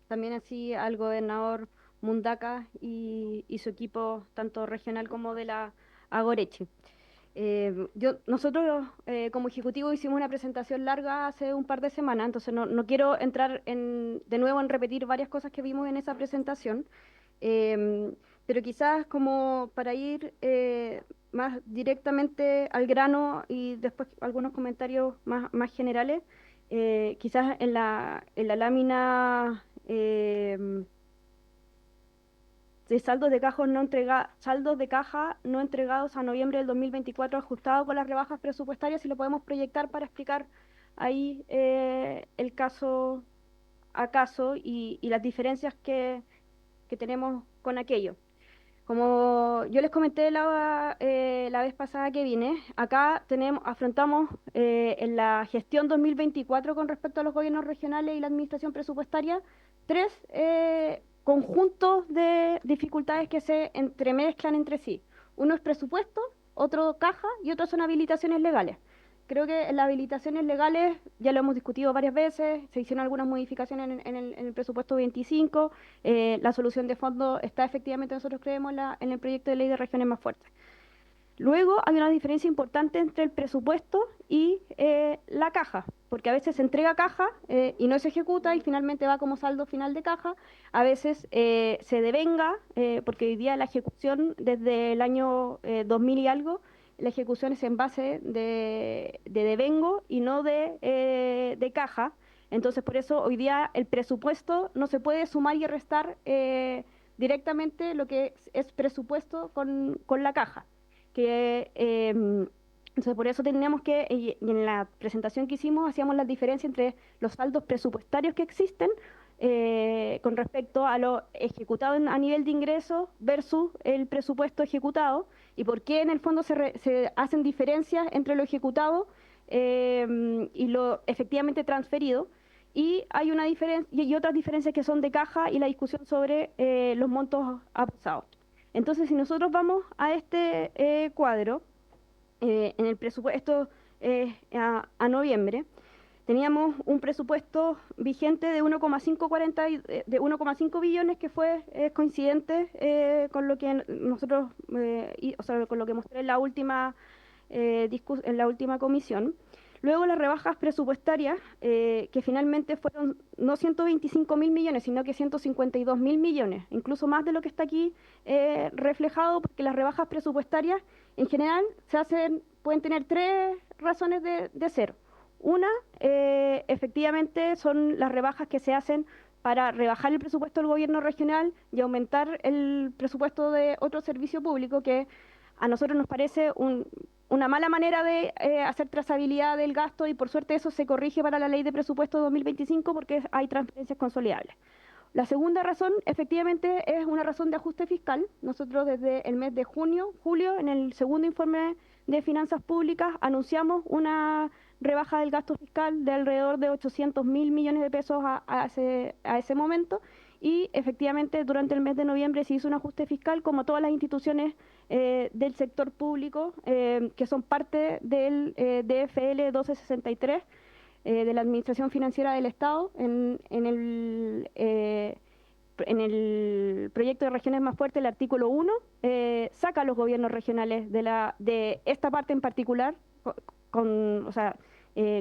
También así al gobernador Mundaca y su equipo, tanto regional como de la Agorechi. Nosotros como ejecutivo hicimos una presentación larga hace un par de semanas, entonces no quiero entrar de nuevo en repetir varias cosas que vimos en esa presentación, pero quizás como para ir más directamente al grano y después algunos comentarios más generales, quizás en la lámina de saldos de caja no entregados a noviembre del 2024 ajustados con las rebajas presupuestarias, y lo podemos proyectar para explicar ahí el caso a caso y las diferencias que tenemos con aquello. Como yo les comenté la vez pasada que vine, acá afrontamos en la gestión 2024 con respecto a los gobiernos regionales y la administración presupuestaria 3 conjuntos de dificultades que se entremezclan entre sí. Uno es presupuesto, otro caja y otro son habilitaciones legales. Creo que en las habilitaciones legales ya lo hemos discutido varias veces, se hicieron algunas modificaciones en el presupuesto 25, la solución de fondo está efectivamente, nosotros creemos, en el proyecto de ley de regiones más fuertes. Luego hay una diferencia importante entre el presupuesto y la caja, porque a veces se entrega caja y no se ejecuta y finalmente va como saldo final de caja, a veces se devenga, porque hoy día la ejecución desde el año 2000 y algo, la ejecución es en base de devengo y no de caja. Entonces, por eso hoy día el presupuesto no se puede sumar y restar directamente lo que es presupuesto con la caja. Entonces, por eso teníamos que, y en la presentación que hicimos, hacíamos la diferencia entre los saldos presupuestarios que existen con respecto a lo ejecutado a nivel de ingresos versus el presupuesto ejecutado, y por qué en el fondo se hacen diferencias entre lo ejecutado y lo efectivamente transferido. Y hay una diferencia y otras diferencias que son de caja y la discusión sobre los montos apostados. Entonces, si nosotros vamos a este cuadro, en el presupuesto a noviembre, teníamos un presupuesto vigente de 1,5 billones, que fue coincidente con lo que nosotros, con lo que mostré en la última comisión. Luego las rebajas presupuestarias, que finalmente fueron no 125.000 millones, sino que 152.000 millones, incluso más de lo que está aquí reflejado, porque las rebajas presupuestarias en general pueden tener 3 razones de ser. Una, efectivamente, son las rebajas que se hacen para rebajar el presupuesto del gobierno regional y aumentar el presupuesto de otro servicio público, que a nosotros nos parece una mala manera de hacer trazabilidad del gasto, y por suerte eso se corrige para la ley de presupuesto 2025 porque hay transferencias consolidables. La segunda razón, efectivamente, es una razón de ajuste fiscal. Nosotros desde el mes de julio, en el segundo informe de finanzas públicas, anunciamos una rebaja del gasto fiscal de alrededor de 800.000 millones de pesos a ese momento, y efectivamente durante el mes de noviembre se hizo un ajuste fiscal, como todas las instituciones del sector público que son parte del DFL 1263 de la Administración Financiera del Estado. En el proyecto de regiones más fuertes, el artículo 1 saca a los gobiernos regionales de esta parte en particular, con, o sea,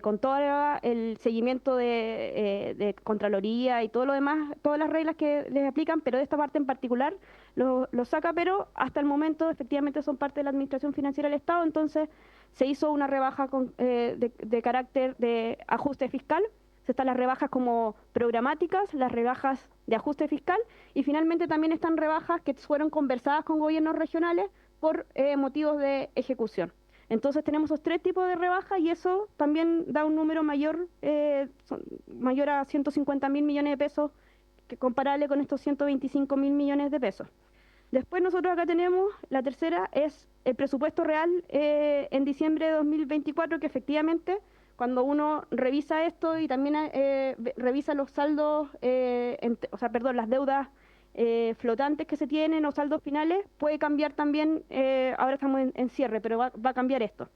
con todo el seguimiento de Contraloría y todo lo demás, todas las reglas que les aplican, pero de esta parte en particular lo saca, pero hasta el momento efectivamente son parte de la Administración Financiera del Estado, entonces se hizo una rebaja de carácter de ajuste fiscal. Están las rebajas como programáticas, las rebajas de ajuste fiscal y finalmente también están rebajas que fueron conversadas con gobiernos regionales por motivos de ejecución. Entonces tenemos esos tres tipos de rebajas y eso también da un número mayor, mayor a 150.000 millones de pesos, que comparable con estos 125.000 millones de pesos. Después nosotros acá tenemos, la tercera es el presupuesto real en diciembre de 2024, que efectivamente cuando uno revisa esto y también revisa los saldos, las deudas flotantes que se tienen o saldos finales, puede cambiar también, ahora estamos en cierre, pero va a cambiar esto.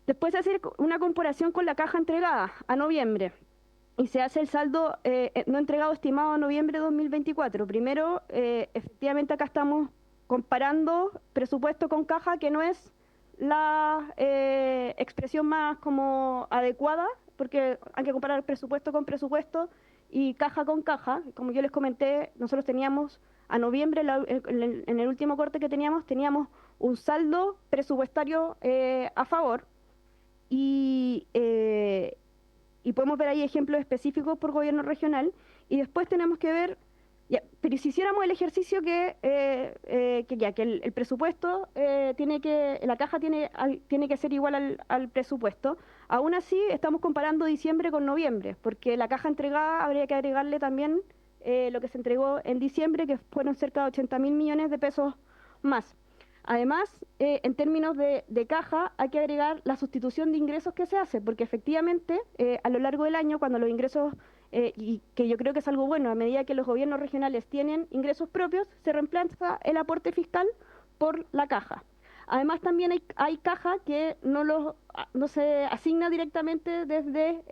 Después se hace una comparación con la caja entregada a noviembre y se hace el saldo no entregado estimado a noviembre de 2024. Primero, efectivamente acá estamos comparando presupuesto con caja, que no es la expresión más como adecuada, porque hay que comparar presupuesto con presupuesto y caja con caja. Como yo les comenté, nosotros teníamos a noviembre, en el último corte que teníamos un saldo presupuestario a favor y podemos ver ahí ejemplos específicos por gobierno regional y después tenemos que ver. Ya, pero si hiciéramos el ejercicio que el presupuesto la caja tiene que ser igual al presupuesto, aún así estamos comparando diciembre con noviembre, porque la caja entregada habría que agregarle también lo que se entregó en diciembre, que fueron cerca de 80.000 millones de pesos más. Además, en términos de caja, hay que agregar la sustitución de ingresos que se hace, porque efectivamente a lo largo del año, cuando los ingresos y que yo creo que es algo bueno, a medida que los gobiernos regionales tienen ingresos propios, se reemplaza el aporte fiscal por la caja. Además, también hay caja que no se asigna directamente desde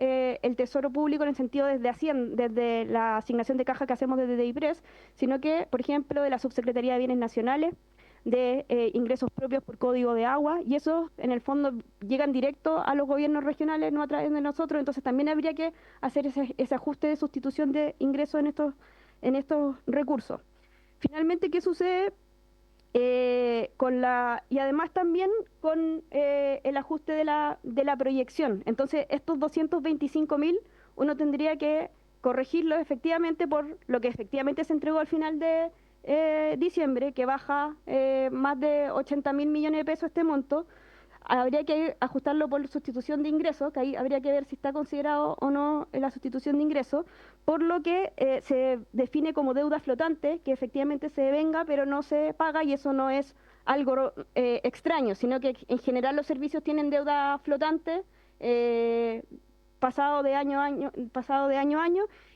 el Tesoro Público, en el sentido desde la asignación de caja que hacemos desde DIPRES, sino que, por ejemplo, de la Subsecretaría de Bienes Nacionales, de ingresos propios por código de agua, y esos en el fondo llegan directo a los gobiernos regionales, no a través de nosotros. Entonces también habría que hacer ese ajuste de sustitución de ingresos en estos recursos. Finalmente, ¿qué sucede? Y además también con el ajuste de la proyección. Entonces estos 225.000 uno tendría que corregirlos efectivamente por lo que efectivamente se entregó al final de diciembre, que baja más de 80.000 millones de pesos este monto. Habría que ajustarlo por sustitución de ingresos, que ahí habría que ver si está considerado o no la sustitución de ingresos, por lo que se define como deuda flotante, que efectivamente se devenga pero no se paga, y eso no es algo extraño, sino que en general los servicios tienen deuda flotante pasado de año a año,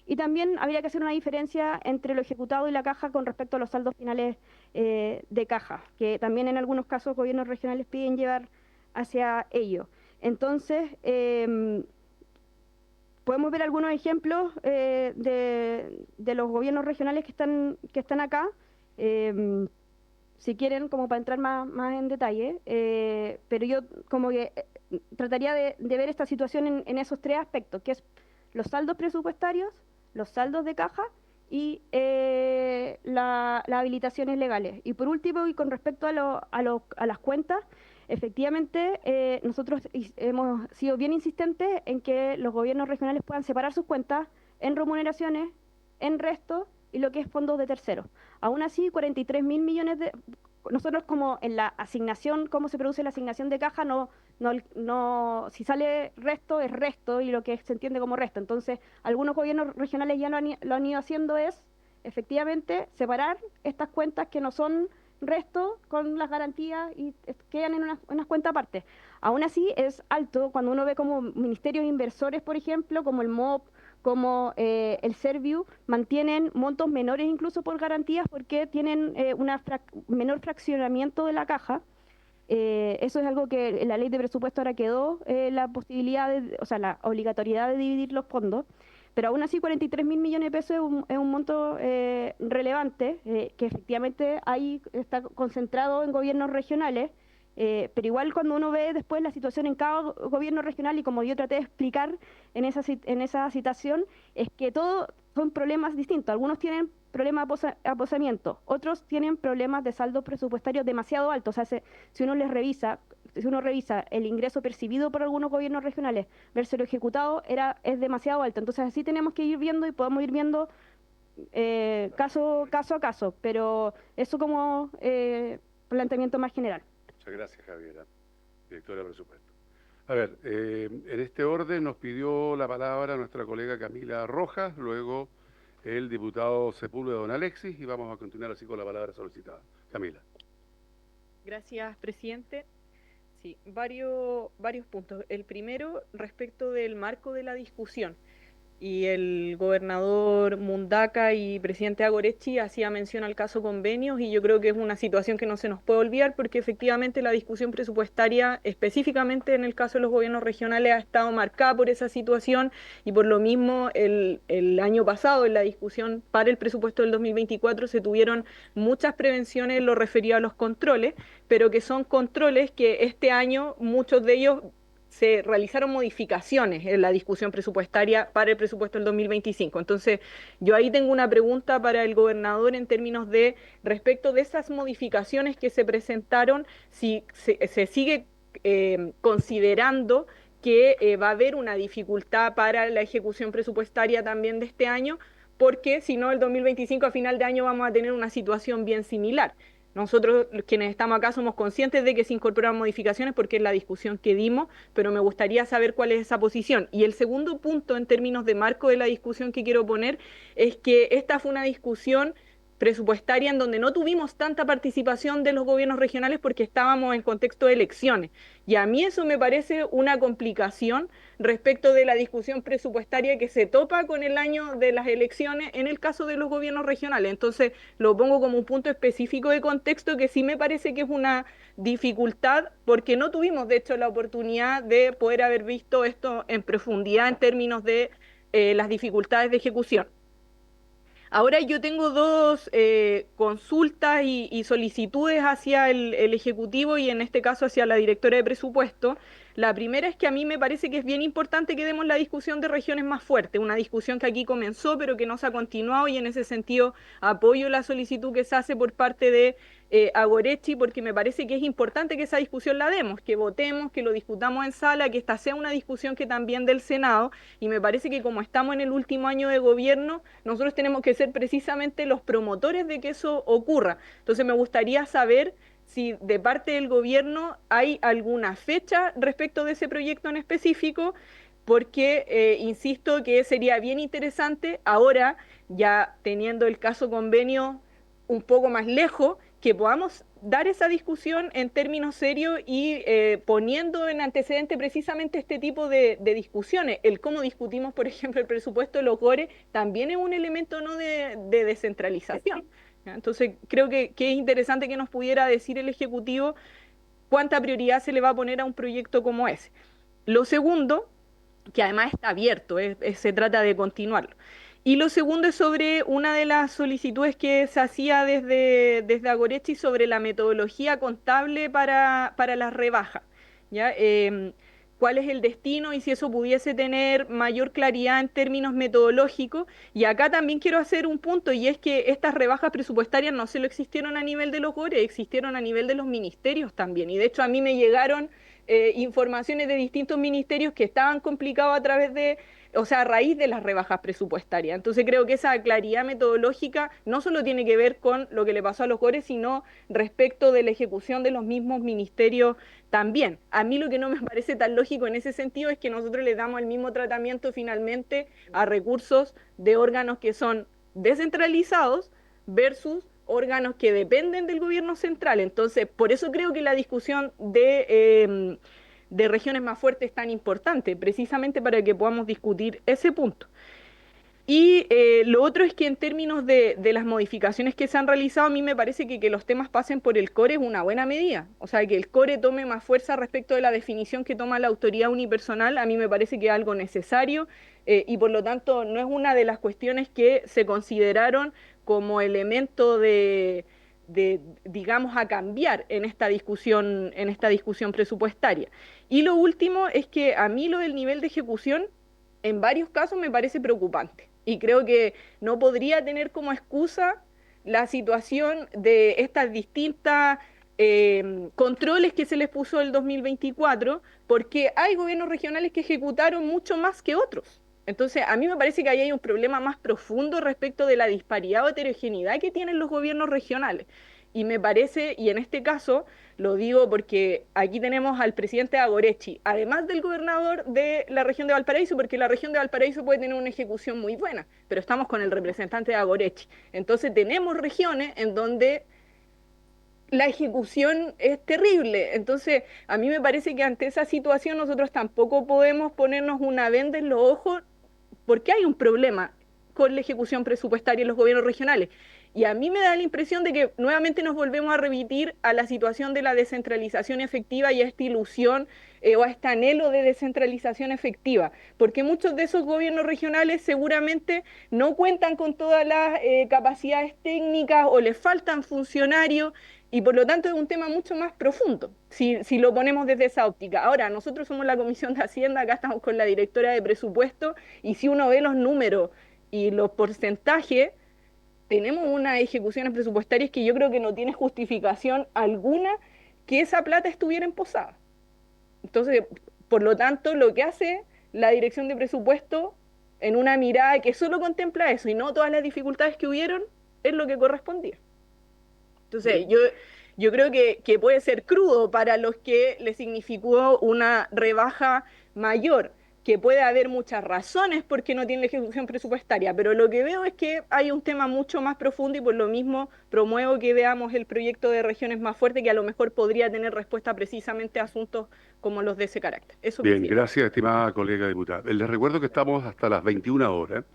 y también habría que hacer una diferencia entre lo ejecutado y la caja con respecto a los saldos finales de caja, que también en algunos casos gobiernos regionales piden llevar hacia ello. Entonces, podemos ver algunos ejemplos de los gobiernos regionales que están acá, si quieren, como para entrar más en detalle, pero yo como que trataría de ver esta situación en esos tres aspectos, que es los saldos presupuestarios, los saldos de caja y las habilitaciones legales. Y por último, y con respecto a las cuentas, efectivamente nosotros hemos sido bien insistentes en que los gobiernos regionales puedan separar sus cuentas en remuneraciones, en resto y lo que es fondos de terceros. Aún así, 43.000 millones de... Nosotros, como en la asignación, cómo se produce la asignación de caja, si sale resto, es resto, y lo que se entiende como resto. Entonces, algunos gobiernos regionales ya lo han ido haciendo, es efectivamente separar estas cuentas que no son resto con las garantías y quedan en unas cuentas aparte. Aún así, es alto cuando uno ve como ministerios inversores, por ejemplo, como el MOP, como el Serviu, mantienen montos menores incluso por garantías, porque tienen menor fraccionamiento de la caja. Eso es algo que en la ley de presupuesto ahora quedó, la posibilidad la obligatoriedad de dividir los fondos, pero aún así 43.000 millones de pesos es un monto relevante, que efectivamente ahí está concentrado en gobiernos regionales, Pero igual cuando uno ve después la situación en cada gobierno regional, y como yo traté de explicar en esa citación, es que todos son problemas distintos. Algunos tienen problemas de aposamiento, otros tienen problemas de saldo presupuestario demasiado altos. O sea, si uno revisa el ingreso percibido por algunos gobiernos regionales versus lo ejecutado, es demasiado alto. Entonces así tenemos que ir viendo y podemos ir viendo caso a caso, pero eso como planteamiento más general. Muchas gracias, Javiera, directora de presupuesto. A ver, en este orden nos pidió la palabra nuestra colega Camila Rojas, luego el diputado Sepúlveda, don Alexis, y vamos a continuar así con la palabra solicitada. Camila. Gracias, presidente. Sí, varios puntos. El primero, respecto del marco de la discusión. Y el gobernador Mundaca y presidente Agorechi hacía mención al caso convenios, y yo creo que es una situación que no se nos puede olvidar, porque efectivamente la discusión presupuestaria, específicamente en el caso de los gobiernos regionales, ha estado marcada por esa situación, y por lo mismo el año pasado en la discusión para el presupuesto del 2024 se tuvieron muchas prevenciones en lo referido a los controles, pero que son controles que este año muchos de ellos se realizaron modificaciones en la discusión presupuestaria para el presupuesto del 2025. Entonces, yo ahí tengo una pregunta para el gobernador en términos de, respecto de esas modificaciones que se presentaron, si se sigue considerando que va a haber una dificultad para la ejecución presupuestaria también de este año, porque si no, el 2025 a final de año vamos a tener una situación bien similar. Nosotros, quienes estamos acá, somos conscientes de que se incorporan modificaciones porque es la discusión que dimos, pero me gustaría saber cuál es esa posición. Y el segundo punto, en términos de marco de la discusión que quiero poner, es que esta fue una discusión presupuestaria en donde no tuvimos tanta participación de los gobiernos regionales porque estábamos en contexto de elecciones. Y a mí eso me parece una complicación respecto de la discusión presupuestaria que se topa con el año de las elecciones en el caso de los gobiernos regionales. Entonces lo pongo como un punto específico de contexto que sí me parece que es una dificultad, porque no tuvimos de hecho la oportunidad de poder haber visto esto en profundidad en términos de las dificultades de ejecución. Ahora yo tengo dos consultas y solicitudes hacia el Ejecutivo, y en este caso hacia la directora de presupuesto. La primera es que a mí me parece que es bien importante que demos la discusión de regiones más fuerte, una discusión que aquí comenzó pero que no se ha continuado, y en ese sentido apoyo la solicitud que se hace por parte de Agorechi, porque me parece que es importante que esa discusión la demos, que votemos, que lo discutamos en sala, que esta sea una discusión que también del Senado, y me parece que como estamos en el último año de gobierno, nosotros tenemos que ser precisamente los promotores de que eso ocurra. Entonces me gustaría saber si de parte del gobierno hay alguna fecha respecto de ese proyecto en específico, porque insisto que sería bien interesante ahora, ya teniendo el caso convenio un poco más lejos, que podamos dar esa discusión en términos serios y poniendo en antecedente precisamente este tipo de discusiones. El cómo discutimos, por ejemplo, el presupuesto de los GORE también es un elemento no de descentralización. Entonces, creo que es interesante que nos pudiera decir el Ejecutivo cuánta prioridad se le va a poner a un proyecto como ese. Lo segundo, que además está abierto, se trata de continuarlo. Y lo segundo es sobre una de las solicitudes que se hacía desde Agorechi sobre la metodología contable para las rebajas, ¿ya? Cuál es el destino y si eso pudiese tener mayor claridad en términos metodológicos. Y acá también quiero hacer un punto, y es que estas rebajas presupuestarias no solo existieron a nivel de los GORE, existieron a nivel de los ministerios también. Y de hecho a mí me llegaron informaciones de distintos ministerios que estaban complicados a través de, o sea, a raíz de las rebajas presupuestarias. Entonces creo que esa claridad metodológica no solo tiene que ver con lo que le pasó a los GORE, sino respecto de la ejecución de los mismos ministerios también. A mí lo que no me parece tan lógico en ese sentido es que nosotros le damos el mismo tratamiento finalmente a recursos de órganos que son descentralizados versus órganos que dependen del gobierno central. Entonces, por eso creo que la discusión de regiones más fuertes es tan importante, precisamente para que podamos discutir ese punto. Y lo otro es que en términos de las modificaciones que se han realizado, a mí me parece que los temas pasen por el CORE es una buena medida. O sea, que el CORE tome más fuerza respecto de la definición que toma la autoridad unipersonal, a mí me parece que es algo necesario y por lo tanto no es una de las cuestiones que se consideraron como elemento de digamos, a cambiar en esta discusión presupuestaria. Y lo último es que a mí lo del nivel de ejecución en varios casos me parece preocupante y creo que no podría tener como excusa la situación de estas distintas controles que se les puso el 2024, porque hay gobiernos regionales que ejecutaron mucho más que otros. Entonces, a mí me parece que ahí hay un problema más profundo respecto de la disparidad o heterogeneidad que tienen los gobiernos regionales. Y me parece, y en este caso lo digo porque aquí tenemos al presidente Agorechi, además del gobernador de la región de Valparaíso, porque la región de Valparaíso puede tener una ejecución muy buena, pero estamos con el representante de Agorechi. Entonces tenemos regiones en donde la ejecución es terrible. Entonces, a mí me parece que ante esa situación nosotros tampoco podemos ponernos una venda en los ojos porque hay un problema con la ejecución presupuestaria en los gobiernos regionales. Y a mí me da la impresión de que nuevamente nos volvemos a remitir a la situación de la descentralización efectiva y a esta ilusión o a este anhelo de descentralización efectiva, porque muchos de esos gobiernos regionales seguramente no cuentan con todas las capacidades técnicas o les faltan funcionarios y por lo tanto es un tema mucho más profundo, si lo ponemos desde esa óptica. Ahora, nosotros somos la Comisión de Hacienda, acá estamos con la directora de presupuesto y si uno ve los números y los porcentajes, tenemos unas ejecuciones presupuestarias que yo creo que no tiene justificación alguna que esa plata estuviera en posada. Entonces, por lo tanto, lo que hace la dirección de presupuesto en una mirada que solo contempla eso y no todas las dificultades que hubieron, es lo que correspondía. Entonces, yo creo que puede ser crudo para los que le significó una rebaja mayor, que puede haber muchas razones por qué no tiene la ejecución presupuestaria, pero lo que veo es que hay un tema mucho más profundo y por lo mismo promuevo que veamos el proyecto de regiones más fuerte que a lo mejor podría tener respuesta precisamente a asuntos como los de ese carácter. Eso Bien, quisiera. gracias, estimada colega diputada. Les recuerdo que estamos hasta las 21 horas.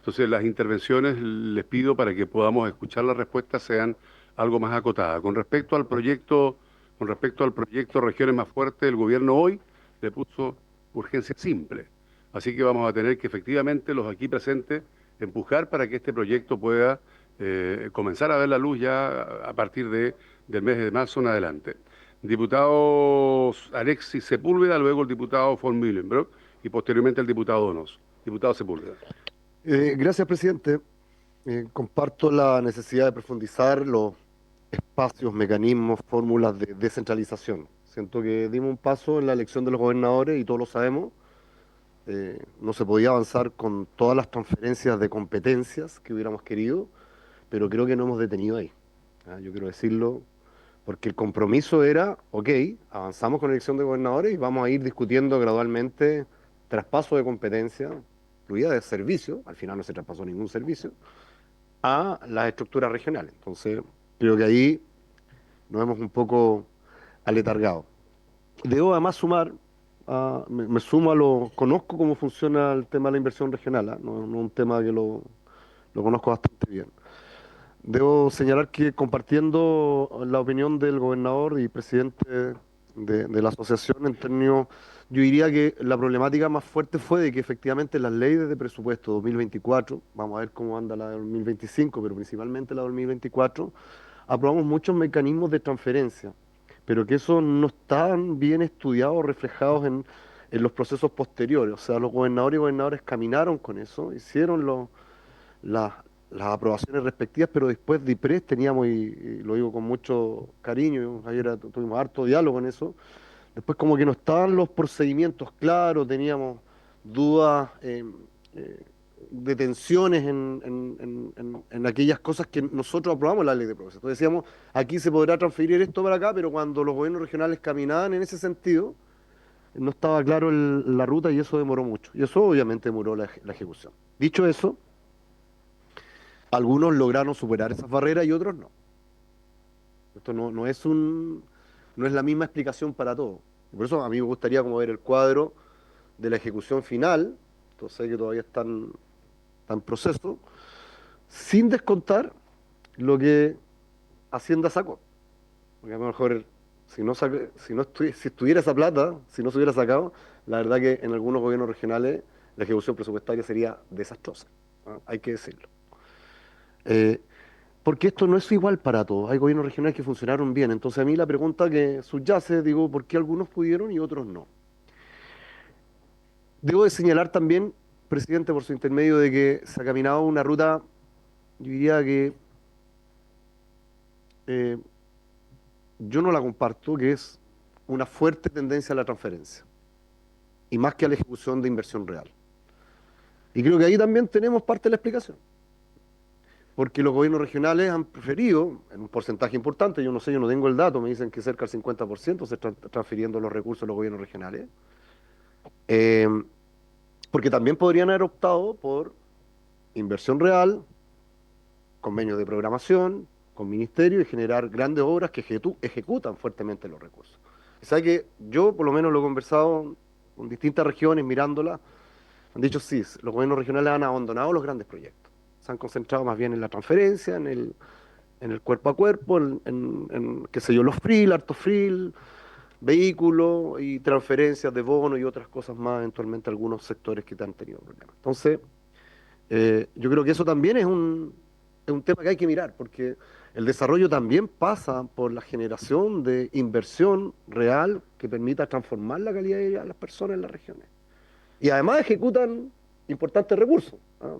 Entonces, las intervenciones les pido para que podamos escuchar las respuestas sean algo más acotadas. Con respecto al proyecto Regiones Más Fuertes, el gobierno hoy le puso urgencia simple. Así que vamos a tener que efectivamente los aquí presentes empujar para que este proyecto pueda comenzar a ver la luz ya a partir del mes de marzo en adelante. Diputados Alexis Sepúlveda, luego el diputado von Mühlenbrock y posteriormente el diputado Donoso. Diputado Sepúlveda. Gracias, presidente. Comparto la necesidad de profundizar los espacios, mecanismos, fórmulas de descentralización. Siento que dimos un paso en la elección de los gobernadores y todos lo sabemos. No se podía avanzar con todas las transferencias de competencias que hubiéramos querido, pero creo que no hemos detenido ahí. Yo quiero decirlo porque el compromiso era, ok, avanzamos con la elección de gobernadores y vamos a ir discutiendo gradualmente traspaso de competencia, incluida de servicio, al final no se traspasó ningún servicio, a las estructuras regionales. Entonces, creo que ahí nos hemos un poco aletargado. Debo además sumar, me sumo conozco cómo funciona el tema de la inversión regional, no es un tema que lo conozco bastante bien. Debo señalar que compartiendo la opinión del gobernador y presidente de la asociación en términos, yo diría que la problemática más fuerte fue de que efectivamente las leyes de presupuesto 2024, vamos a ver cómo anda la de 2025, pero principalmente la de 2024, aprobamos muchos mecanismos de transferencia, pero que esos no estaban bien estudiados o reflejados en los procesos posteriores. O sea, los gobernadores y gobernadoras caminaron con eso, hicieron las aprobaciones respectivas, pero después de IPRES teníamos, y lo digo con mucho cariño, ayer tuvimos harto diálogo en eso, después como que no estaban los procedimientos claros, teníamos dudas, detenciones en aquellas cosas que nosotros aprobamos la ley de progreso. Entonces decíamos, aquí se podrá transferir esto para acá, pero cuando los gobiernos regionales caminaban en ese sentido, no estaba claro la ruta y eso demoró mucho. Y eso obviamente demoró la ejecución. Dicho eso, algunos lograron superar esas barreras y otros no. Esto no es la misma explicación para todos. Por eso a mí me gustaría como ver el cuadro de la ejecución final, entonces sé que todavía está en proceso, sin descontar lo que Hacienda sacó. Porque a lo mejor si estuviera esa plata, si no se hubiera sacado, la verdad que en algunos gobiernos regionales la ejecución presupuestaria sería desastrosa, ¿no? Hay que decirlo. porque esto no es igual para todos. Hay gobiernos regionales que funcionaron bien. Entonces a mí la pregunta que subyace, digo, ¿por qué algunos pudieron y otros no? Debo de señalar también, presidente, por su intermedio, de que se ha caminado una ruta, yo diría que eh, yo no la comparto, que es una fuerte tendencia a la transferencia, y más que a la ejecución de inversión real. Y creo que ahí también tenemos parte de la explicación, porque los gobiernos regionales han preferido, en un porcentaje importante, yo no sé, yo no tengo el dato, me dicen que cerca del 50% se están transfiriendo los recursos a los gobiernos regionales, eh, porque también podrían haber optado por inversión real, convenios de programación con ministerio y generar grandes obras que ejecutan fuertemente los recursos. ¿Sabe que yo por lo menos lo he conversado con distintas regiones mirándolas? Han dicho sí, los gobiernos regionales han abandonado los grandes proyectos. Se han concentrado más bien en la transferencia, en el cuerpo a cuerpo, qué sé yo, los frill, harto frill, vehículos y transferencias de bonos y otras cosas más, eventualmente algunos sectores que han tenido problemas. Entonces, yo creo que eso también es un tema que hay que mirar, porque el desarrollo también pasa por la generación de inversión real que permita transformar la calidad de vida de las personas en las regiones. Y además ejecutan importantes recursos, ¿ah?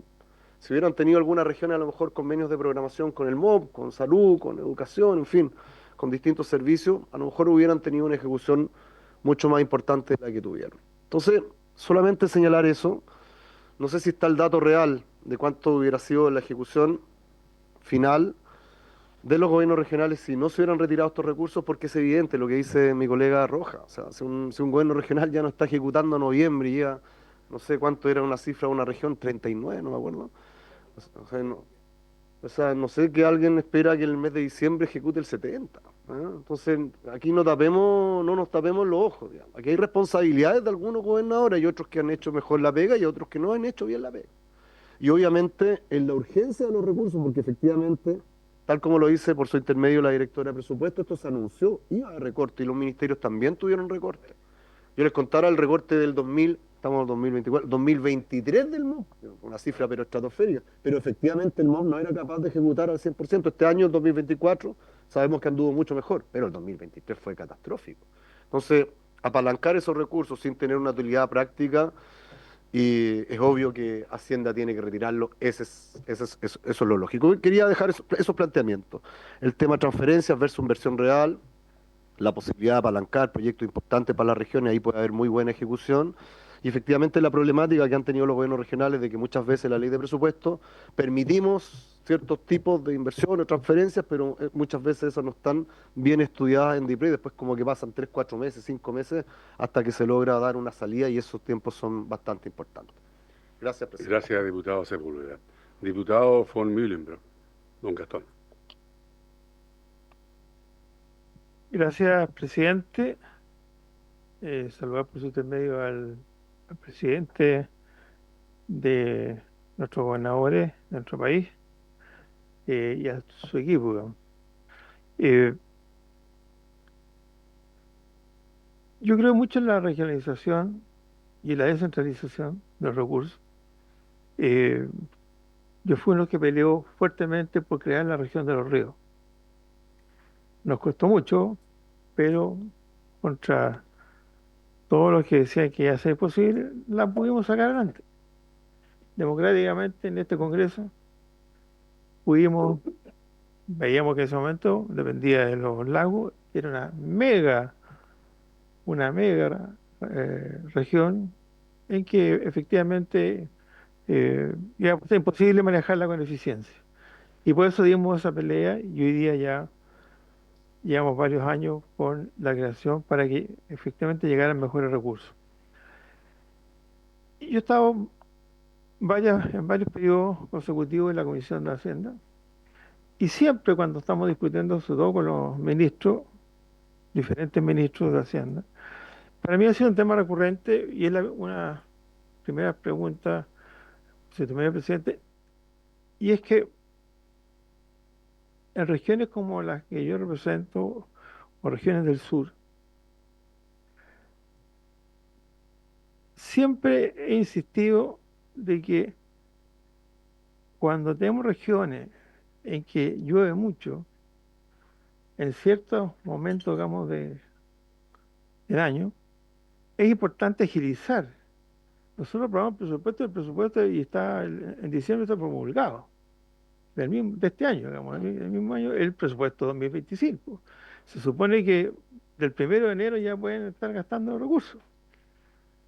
Si hubieran tenido algunas regiones a lo mejor convenios de programación con el MOB, con salud, con educación, en fin, con distintos servicios, a lo mejor hubieran tenido una ejecución mucho más importante de la que tuvieron. Entonces, solamente señalar eso. No sé si está el dato real de cuánto hubiera sido la ejecución final de los gobiernos regionales si no se hubieran retirado estos recursos, porque es evidente lo que dice mi colega Roja. O sea, si un gobierno regional ya no está ejecutando en noviembre y ya no sé cuánto era una cifra de una región, 39, no me acuerdo. No sé que alguien espera que en el mes de diciembre ejecute el 70. ¿Ah? Entonces, aquí no nos tapemos los ojos, digamos. Aquí hay responsabilidades de algunos gobernadores, hay otros que han hecho mejor la pega y otros que no han hecho bien la pega. Y obviamente en la urgencia de los recursos, porque efectivamente, tal como lo dice por su intermedio la directora de presupuesto, esto se anunció, iba a haber recorte y los ministerios también tuvieron recorte. Yo les contara el recorte del 2000, estamos en el 2024, 2023 del MOB, una cifra pero estratosférica, pero efectivamente el MOB no era capaz de ejecutar al 100%. Este año, el 2024, sabemos que anduvo mucho mejor, pero el 2023 fue catastrófico. Entonces, apalancar esos recursos sin tener una utilidad práctica, y es obvio que Hacienda tiene que retirarlo, eso es lo lógico. Quería dejar esos planteamientos. El tema transferencias versus inversión real, la posibilidad de apalancar proyectos importantes para las regiones, ahí puede haber muy buena ejecución. Y efectivamente la problemática que han tenido los gobiernos regionales de que muchas veces la ley de presupuesto permitimos ciertos tipos de inversiones o transferencias, pero muchas veces esas no están bien estudiadas en DIPRE y después como que pasan 3, 4 meses, 5 meses hasta que se logra dar una salida y esos tiempos son bastante importantes. Gracias, presidente. Gracias, diputado Sepúlveda. Diputado von Mühlenbrock, don Gastón. Gracias, presidente. Saludar por su intermedio al presidente de nuestros gobernadores de nuestro país y a su equipo, digamos. Yo creo mucho en la regionalización y la descentralización de los recursos. Yo fui uno de los que peleó fuertemente por crear la región de los ríos. Nos costó mucho, pero contra todos los que decían que iba a ser posible, la pudimos sacar adelante. Democráticamente en este Congreso veíamos que en ese momento dependía de los lagos, era una mega región en que efectivamente iba a ser imposible manejarla con eficiencia. Y por eso dimos esa pelea y hoy día ya llevamos varios años con la creación para que efectivamente llegaran mejores recursos. Y yo he estado en varios periodos consecutivos en la Comisión de Hacienda y siempre cuando estamos discutiendo, sobre todo con los ministros, diferentes ministros de Hacienda, para mí ha sido un tema recurrente y es una primera pregunta, señor presidente, y es que en regiones como las que yo represento o regiones del sur, siempre he insistido de que cuando tenemos regiones en que llueve mucho, en ciertos momentos, digamos, del año, es importante agilizar. Nosotros aprobamos el presupuesto y está en diciembre está promulgado, de este año, digamos, el mismo año, el presupuesto 2025. Se supone que del 1 de enero ya pueden estar gastando recursos,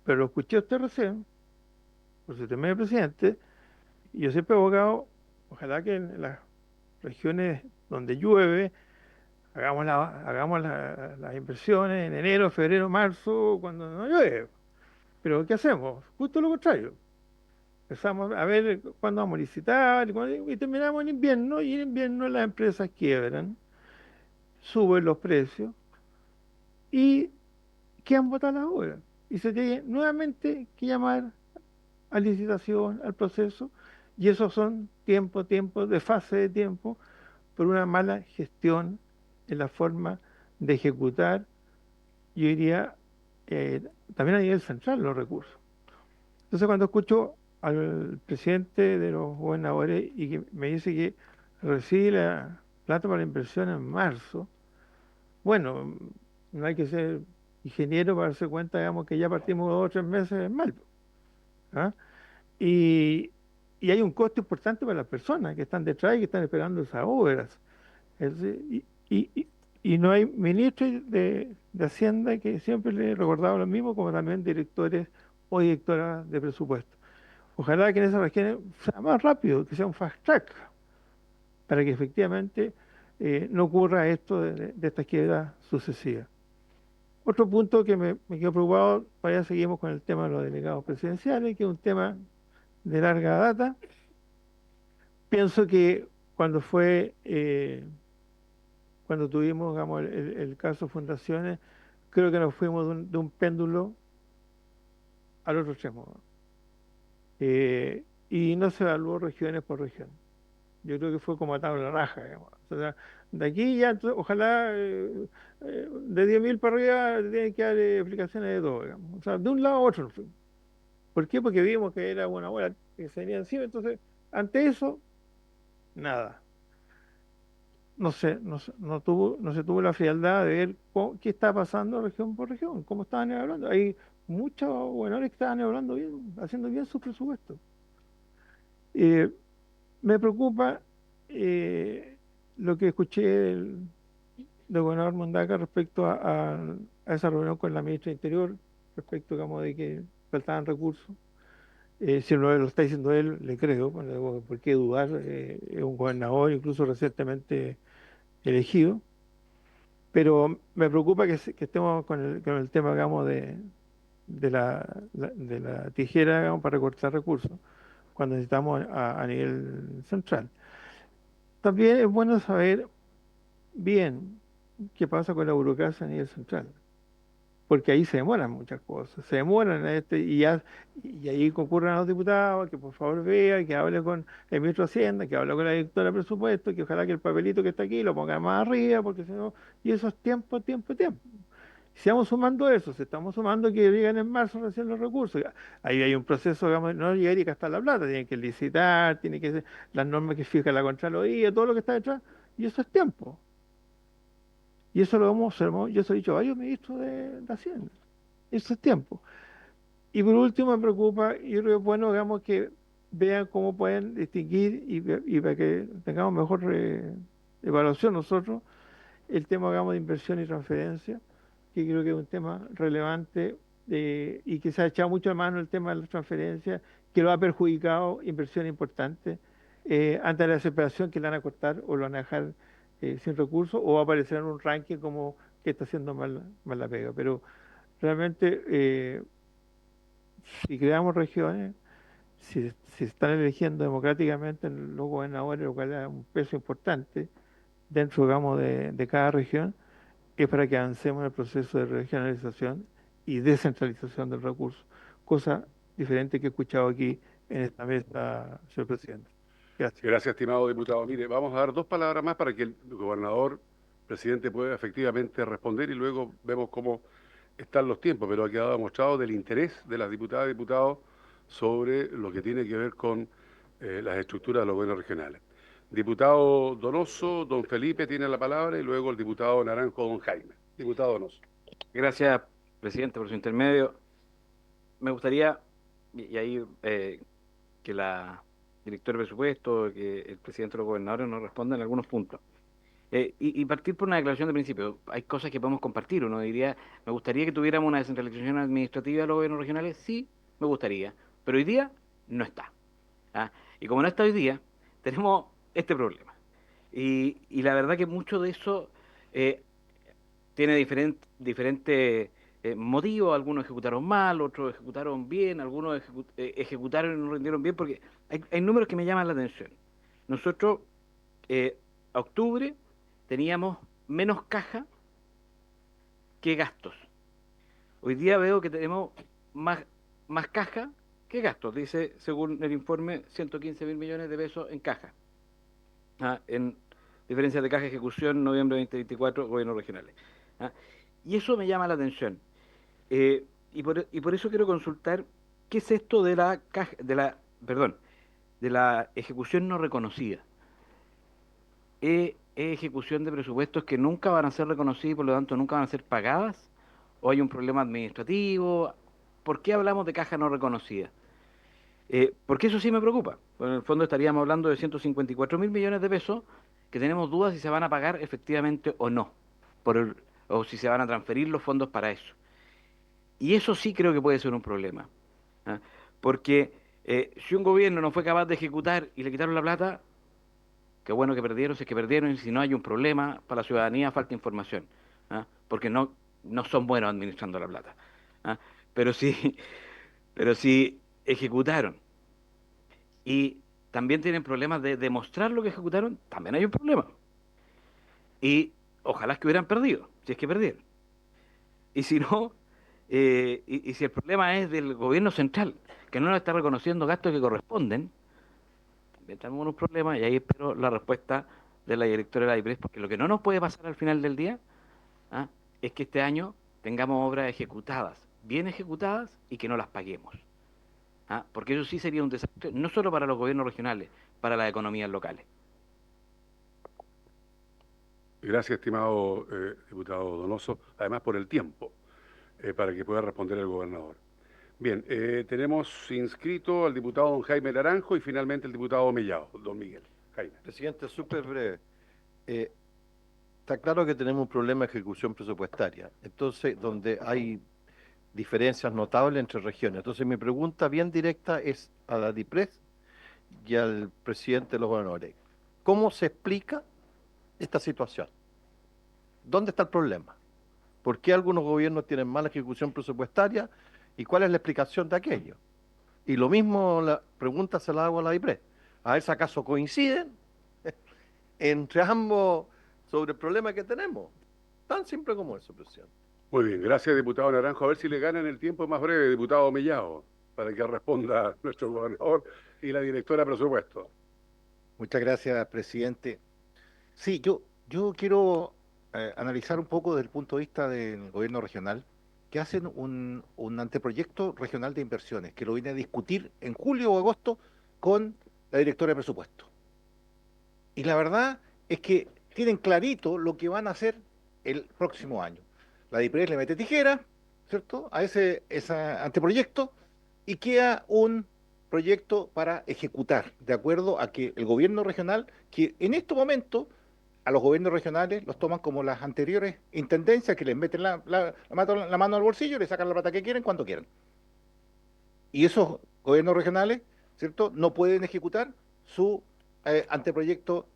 pero lo escuché a usted recién, por su intermedio presidente, y yo siempre he abogado, ojalá que en las regiones donde llueve, hagamos las inversiones en enero, febrero, marzo, cuando no llueve. Pero ¿qué hacemos? Justo lo contrario. Empezamos a ver cuándo vamos a licitar y terminamos en invierno, y en invierno las empresas quiebran, suben los precios y quedan botadas las obras. Y se tiene nuevamente que llamar a licitación, al proceso, y esos son tiempos de fase de tiempo, por una mala gestión en la forma de ejecutar, yo diría, también a nivel central los recursos. Entonces cuando escucho al presidente de los gobernadores y que me dice que recibe la plata para la inversión en marzo, bueno, no hay que ser ingeniero para darse cuenta, digamos, que ya partimos 2 o 3 meses mal. ¿Ah? Y, y hay un costo importante para las personas que están detrás y que están esperando esas obras. Es decir, y no hay ministros de Hacienda, que siempre le he recordado lo mismo, como también directores o directoras de presupuesto. Ojalá que en esas regiones sea más rápido, que sea un fast track, para que efectivamente no ocurra esto de estas quiebras sucesivas. Otro punto que me quedó preocupado, todavía seguimos con el tema de los delegados presidenciales, que es un tema de larga data. Pienso que cuando cuando tuvimos, digamos, el caso Fundaciones, creo que nos fuimos de un péndulo al otro extremo. Y no se evaluó regiones por región. Yo creo que fue como atado a la raja, digamos. O sea, de aquí ya, ojalá, de 10.000 para arriba, tienen que dar explicaciones de todo, digamos. O sea, de un lado a otro nos fuimos. ¿Por qué? Porque vimos que era una bola que se venía encima, entonces, ante eso, nada. No se tuvo la frialdad de ver qué está pasando región por región, cómo estaban evaluando. Hay muchos gobernadores que estaban evaluando bien, haciendo bien sus presupuestos. Eh, Me preocupa lo que escuché del gobernador Mondaca respecto a esa reunión con la ministra de Interior, respecto, digamos, de que faltaban recursos. Si lo está diciendo él, le creo, bueno, digo, ¿por qué dudar? Es un gobernador, incluso recientemente elegido, pero me preocupa que estemos con el tema, digamos, de la tijera, digamos, para recortar recursos, cuando necesitamos a nivel central. También es bueno saber bien qué pasa con la burocracia a nivel central, porque ahí se demoran muchas cosas, se demoran y ahí concurren a los diputados que por favor vean, que hable con el ministro de Hacienda, que hable con la directora de presupuesto, que ojalá que el papelito que está aquí lo ponga más arriba, porque si no, y eso es tiempo. Si vamos sumando eso, si estamos sumando que llegan en marzo recién los recursos, ahí hay un proceso, digamos, no llegar y gastar la plata, tienen que licitar, tiene que ser las normas que fija la Contraloría, todo lo que está detrás, y eso es tiempo. Y eso yo se lo he dicho a varios ministros de Hacienda. Eso es tiempo. Y por último me preocupa, y creo que es bueno, digamos, que vean cómo pueden distinguir y para que tengamos mejor evaluación nosotros, el tema, digamos, de inversión y transferencia, que creo que es un tema relevante y que se ha echado mucho a mano el tema de la transferencia, que lo ha perjudicado inversión importante ante la desesperación que le van a cortar o lo van a dejar sin recursos, o va a aparecer en un ranking como que está haciendo mal la pega. Pero realmente, si creamos regiones, si están eligiendo democráticamente los gobernadores, lo cual es un peso importante dentro, digamos, de cada región, es para que avancemos en el proceso de regionalización y descentralización del recurso, cosa diferente que he escuchado aquí en esta mesa, señor presidente. Gracias. Gracias, estimado diputado. Mire, vamos a dar 2 palabras más para que el gobernador, presidente, pueda efectivamente responder y luego vemos cómo están los tiempos, pero ha quedado demostrado del interés de las diputadas y diputados sobre lo que tiene que ver con las estructuras de los gobiernos regionales. Diputado Donoso, don Felipe tiene la palabra y luego el diputado Naranjo, don Jaime. Diputado Donoso. Gracias, presidente, por su intermedio. Me gustaría, y ahí que la directora de presupuesto, que el presidente de los gobernadores nos respondan en algunos puntos. Y partir por una declaración de principio. Hay cosas que podemos compartir. Uno diría, me gustaría que tuviéramos una descentralización administrativa de los gobiernos regionales. Sí, me gustaría. Pero hoy día no está. ¿Ah? Y como no está hoy día, tenemos este problema. Y la verdad que mucho de eso tiene diferentes motivos. Algunos ejecutaron mal, otros ejecutaron bien, algunos ejecutaron y no rindieron bien, porque hay números que me llaman la atención. Nosotros, a octubre, teníamos menos caja que gastos. Hoy día veo que tenemos más caja que gastos. Dice, según el informe, 115.000 millones de pesos en caja. En diferencias de caja de ejecución, noviembre 2024, gobiernos regionales. Y eso me llama la atención. Y por eso quiero consultar qué es esto de la caja, de la ejecución no reconocida. ¿Es ejecución de presupuestos que nunca van a ser reconocidas y por lo tanto nunca van a ser pagadas? ¿O hay un problema administrativo? ¿Por qué hablamos de caja no reconocida? Porque eso sí me preocupa. Bueno, en el fondo estaríamos hablando de 154.000 millones de pesos que tenemos dudas si se van a pagar efectivamente o no, o si se van a transferir los fondos para eso. Y eso sí creo que puede ser un problema. Porque si un gobierno no fue capaz de ejecutar y le quitaron la plata, qué bueno que perdieron, si es que perdieron, y si no hay un problema para la ciudadanía, falta información, porque no son buenos administrando la plata. Pero si ejecutaron y también tienen problemas de demostrar lo que ejecutaron, también hay un problema. Y ojalá que hubieran perdido, si es que perdieron. Y si no, y si el problema es del gobierno central, que no nos está reconociendo gastos que corresponden, también tenemos un problema, y ahí espero la respuesta de la directora de la IPRES, porque lo que no nos puede pasar al final del día es que este año tengamos obras ejecutadas, bien ejecutadas, y que no las paguemos. Porque eso sí sería un desastre, no solo para los gobiernos regionales, para las economías locales. Gracias, estimado diputado Donoso, además por el tiempo, para que pueda responder el gobernador. Bien, tenemos inscrito al diputado don Jaime Naranjo y finalmente el diputado Mellado, don Miguel. Jaime. Presidente, súper breve. Está claro que tenemos un problema de ejecución presupuestaria, entonces donde hay diferencias notables entre regiones. Entonces mi pregunta bien directa es a la DIPRES y al presidente de los gobernadores. ¿Cómo se explica esta situación? ¿Dónde está el problema? ¿Por qué algunos gobiernos tienen mala ejecución presupuestaria y cuál es la explicación de aquello? Y lo mismo la pregunta se la hago a la DIPRES. A ver si acaso coinciden entre ambos sobre el problema que tenemos. Tan simple como eso, presidente. Muy bien, gracias, diputado Naranjo. A ver si le ganan el tiempo más breve, diputado Mellado, para que responda nuestro gobernador y la directora de presupuesto. Muchas gracias, presidente. Sí, yo quiero analizar un poco desde el punto de vista del gobierno regional, que hacen un anteproyecto regional de inversiones, que lo viene a discutir en julio o agosto con la directora de presupuesto. Y la verdad es que tienen clarito lo que van a hacer el próximo año. La DIPRES le mete tijera, ¿cierto?, a ese anteproyecto y queda un proyecto para ejecutar, de acuerdo a que el gobierno regional, que en este momento a los gobiernos regionales los toman como las anteriores intendencias, que les meten la mano al bolsillo y le sacan la plata que quieren cuando quieran. Y esos gobiernos regionales, ¿cierto?, no pueden ejecutar su anteproyecto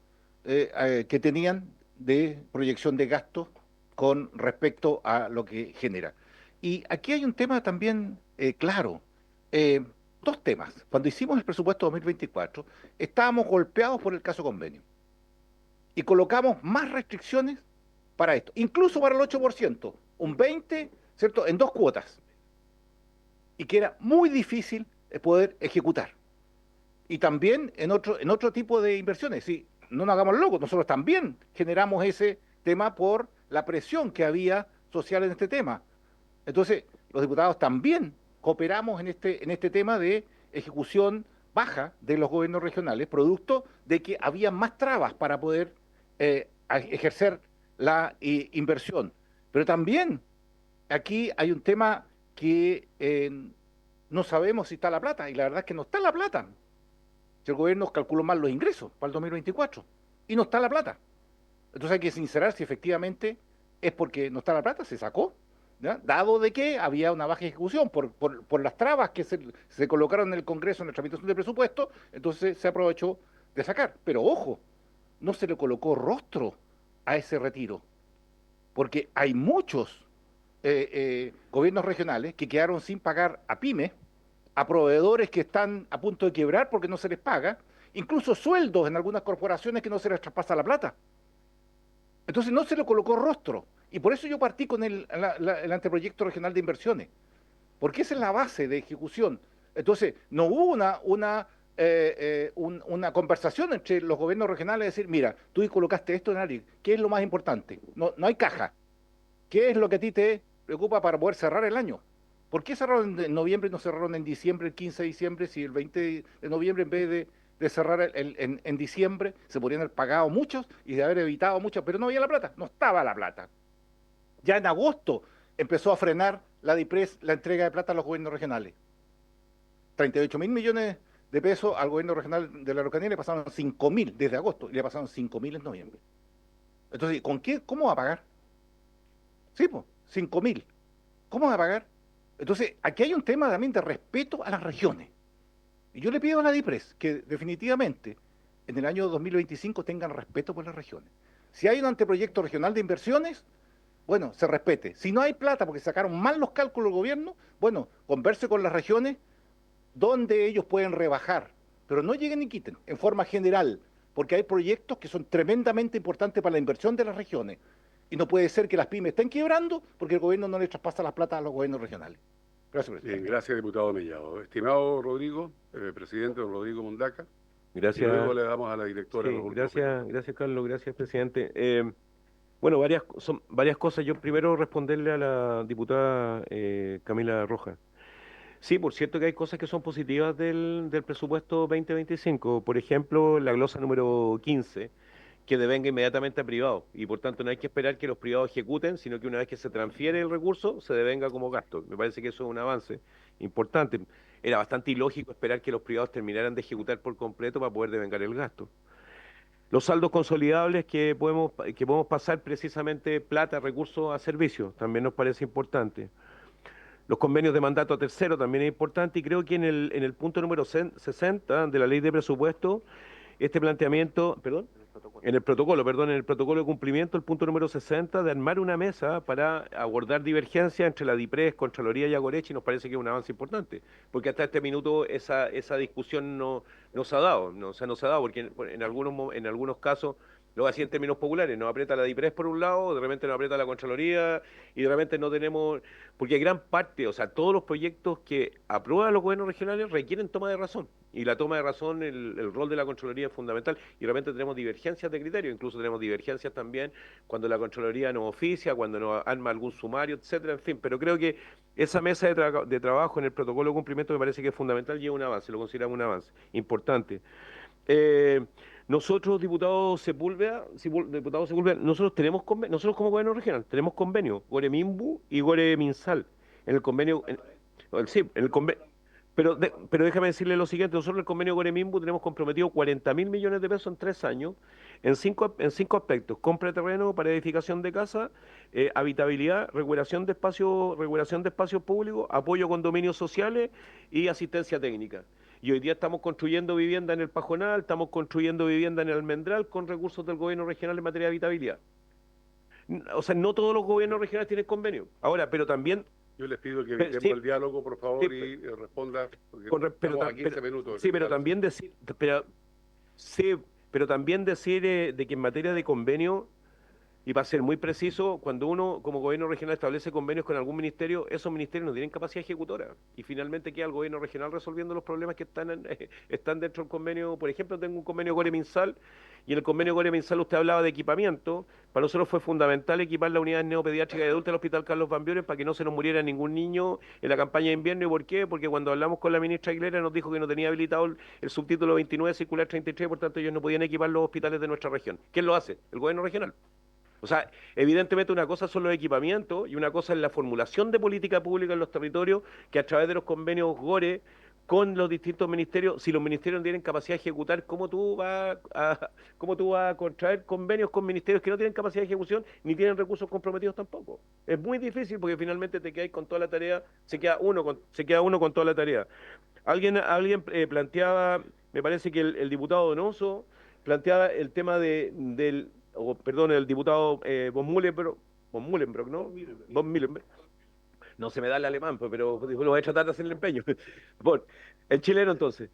que tenían de proyección de gastos con respecto a lo que genera. Y aquí hay un tema también claro, dos temas. Cuando hicimos el presupuesto 2024, estábamos golpeados por el caso convenio y colocamos más restricciones para esto, incluso para el 8%, un 20%, ¿cierto?, en 2 cuotas, y que era muy difícil poder ejecutar. Y también en otro tipo de inversiones. Sí, no nos hagamos locos, nosotros también generamos ese tema por la presión que había social en este tema. Entonces, los diputados también cooperamos en este tema de ejecución baja de los gobiernos regionales, producto de que había más trabas para poder ejercer la inversión. Pero también aquí hay un tema que no sabemos si está la plata, y la verdad es que no está la plata. Si el gobierno calculó mal los ingresos para el 2024 y no está la plata. Entonces hay que sincerar si efectivamente es porque no está la plata, se sacó, ¿ya? Dado de que había una baja ejecución por las trabas que se colocaron en el Congreso en la tramitación del presupuesto, entonces se aprovechó de sacar. Pero ojo, no se le colocó rostro a ese retiro, porque hay muchos gobiernos regionales que quedaron sin pagar a pymes, a proveedores que están a punto de quebrar porque no se les paga, incluso sueldos en algunas corporaciones que no se les traspasa la plata. Entonces no se le colocó rostro. Y por eso yo partí con el anteproyecto regional de inversiones, porque esa es la base de ejecución. Entonces no hubo una conversación entre los gobiernos regionales de decir, mira, tú colocaste esto en ARIC, ¿qué es lo más importante? No hay caja. ¿Qué es lo que a ti te preocupa para poder cerrar el año? ¿Por qué cerraron en noviembre y no cerraron en diciembre, el 15 de diciembre, si el 20 de noviembre en vez de cerrar en diciembre se podrían haber pagado muchos y de haber evitado muchos, pero no había la plata, no estaba la plata. Ya en agosto empezó a frenar la DIPRES la entrega de plata a los gobiernos regionales. 38.000 millones de pesos al gobierno regional de la Araucanía le pasaron 5.000 desde agosto y le pasaron 5.000 en noviembre. Entonces, ¿cómo va a pagar? Sí, pues, 5.000. ¿Cómo va a pagar? Entonces, aquí hay un tema también de respeto a las regiones. Y yo le pido a la DIPRES que definitivamente en el año 2025 tengan respeto por las regiones. Si hay un anteproyecto regional de inversiones, bueno, se respete. Si no hay plata porque sacaron mal los cálculos del gobierno, bueno, converse con las regiones donde ellos pueden rebajar, pero no lleguen y quiten en forma general, porque hay proyectos que son tremendamente importantes para la inversión de las regiones. Y no puede ser que las pymes estén quebrando porque el gobierno no les traspasa las plata a los gobiernos regionales. Gracias, presidente. Bien, gracias, diputado Mellado. Estimado Rodrigo, presidente don Rodrigo Mundaca. Gracias. Y luego le damos a la directora. Sí, gracias Carlos, gracias presidente. Bueno, son varias cosas. Yo primero responderle a la diputada Camila Rojas. Sí, por cierto que hay cosas que son positivas del presupuesto 2025. Por ejemplo, la glosa número 15, que devenga inmediatamente a privados. Y por tanto no hay que esperar que los privados ejecuten, sino que una vez que se transfiere el recurso, se devenga como gasto. Me parece que eso es un avance importante. Era bastante ilógico esperar que los privados terminaran de ejecutar por completo para poder devengar el gasto. Los saldos consolidables que podemos pasar precisamente plata, recursos a servicios, también nos parece importante. Los convenios de mandato a tercero también es importante, y creo que en el punto número 60 de la ley de presupuesto, este planteamiento, en el protocolo de cumplimiento, el punto número 60, de armar una mesa para abordar divergencias entre la DIPRES, Contraloría y Agorechi, nos parece que es un avance importante, porque hasta este minuto esa discusión no se ha dado, no se ha dado, porque en algunos casos, lo hacía en términos populares, nos aprieta la DIPRES por un lado, de repente nos aprieta la Contraloría, y de repente no tenemos, porque gran parte, o sea, todos los proyectos que aprueban los gobiernos regionales requieren toma de razón, y la toma de razón, el rol de la Contraloría es fundamental, y de repente tenemos divergencias de criterio, incluso tenemos divergencias también cuando la Contraloría nos oficia, cuando nos arma algún sumario, etcétera, en fin, pero creo que esa mesa de trabajo en el protocolo de cumplimiento me parece que es fundamental y es un avance, lo consideramos un avance importante. Nosotros, diputado Sepúlveda, nosotros como gobierno regional tenemos convenio, Gore Minbu y Gore Minsal, en el convenio, pero déjame decirle lo siguiente, nosotros en el convenio Gore Minbu tenemos comprometido 40.000 millones de pesos en 3 años, en cinco aspectos: compra de terreno para edificación de casa, habitabilidad, regulación de espacios públicos, apoyo a condominios sociales y asistencia técnica. Y hoy día estamos construyendo vivienda en el Pajonal, estamos construyendo vivienda en el Almendral con recursos del gobierno regional en materia de habitabilidad. O sea, no todos los gobiernos regionales tienen convenio. Ahora, pero también... Yo les pido que evitemos el diálogo, por favor, y responda, porque estamos a 15 minutos. Sí, pero también decir de que en materia de convenio, y para ser muy preciso, cuando uno como gobierno regional establece convenios con algún ministerio, esos ministerios no tienen capacidad ejecutora, y finalmente queda el gobierno regional resolviendo los problemas que están dentro del convenio. Por ejemplo, tengo un convenio Gore Minsal, y en el convenio Gore-Minsal usted hablaba de equipamiento. Para nosotros fue fundamental equipar la unidad neopediátrica de adultos del Hospital Carlos Van Buren para que no se nos muriera ningún niño en la campaña de invierno. ¿Y por qué? Porque cuando hablamos con la ministra Aguilera nos dijo que no tenía habilitado el subtítulo 29 circular 33, por tanto ellos no podían equipar los hospitales de nuestra región. ¿Quién lo hace? El gobierno regional. O sea, evidentemente una cosa son los equipamientos y una cosa es la formulación de política pública en los territorios que a través de los convenios GORE con los distintos ministerios, si los ministerios no tienen capacidad de ejecutar, ¿cómo tú vas a contraer convenios con ministerios que no tienen capacidad de ejecución ni tienen recursos comprometidos tampoco? Es muy difícil porque finalmente te quedas con toda la tarea, se queda uno con toda la tarea. Alguien planteaba, me parece que el diputado Donoso planteaba el tema el diputado von Mullenbrock, ¿no? Von Millenberg. No se me da el alemán, pues, pero lo voy a tratar de hacer el empeño. Bueno, el chileno entonces.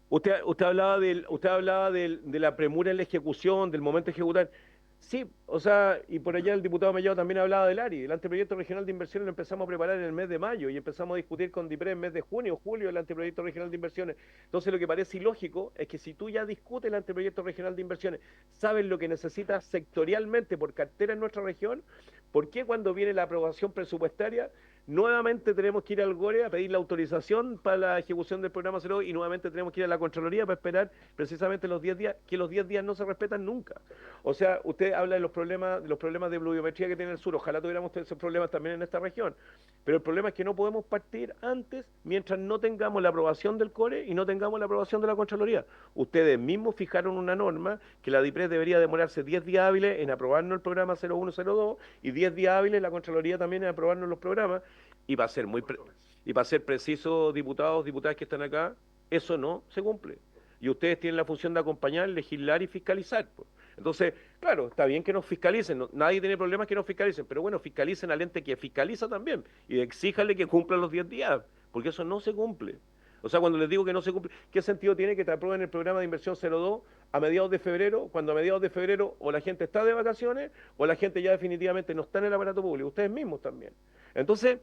Usted hablaba de la premura en la ejecución, del momento de ejecutar. Sí, o sea, y por allá el diputado Mellado también hablaba del ARI. El anteproyecto regional de inversiones lo empezamos a preparar en el mes de mayo y empezamos a discutir con DIPRE en el mes de junio, julio, el anteproyecto regional de inversiones. Entonces lo que parece ilógico es que si tú ya discutes el anteproyecto regional de inversiones, sabes lo que necesitas sectorialmente por cartera en nuestra región, ¿por qué cuando viene la aprobación presupuestaria nuevamente tenemos que ir al GORE a pedir la autorización para la ejecución del programa 0 y nuevamente tenemos que ir a la Contraloría para esperar precisamente los 10 días, que los 10 días no se respetan nunca? O sea, usted habla de los problemas de pluviometría que tiene el sur, ojalá tuviéramos esos problemas también en esta región, pero el problema es que no podemos partir antes mientras no tengamos la aprobación del CORE y no tengamos la aprobación de la Contraloría. Ustedes mismos fijaron una norma que la DIPRES debería demorarse 10 días hábiles en aprobarnos el programa 0102 y 10 días hábiles la Contraloría también en aprobarnos los programas. Y para ser precisos, diputados, diputadas que están acá, eso no se cumple. Y ustedes tienen la función de acompañar, legislar y fiscalizar, pues. Entonces, claro, está bien que nos fiscalicen, nadie tiene problemas que nos fiscalicen, pero bueno, fiscalicen al ente que fiscaliza también y exíjale que cumpla los 10 días, porque eso no se cumple. O sea, cuando les digo que no se cumple, ¿qué sentido tiene que te aprueben el programa de inversión 02 a mediados de febrero, cuando a mediados de febrero o la gente está de vacaciones o la gente ya definitivamente no está en el aparato público, ustedes mismos también? Entonces,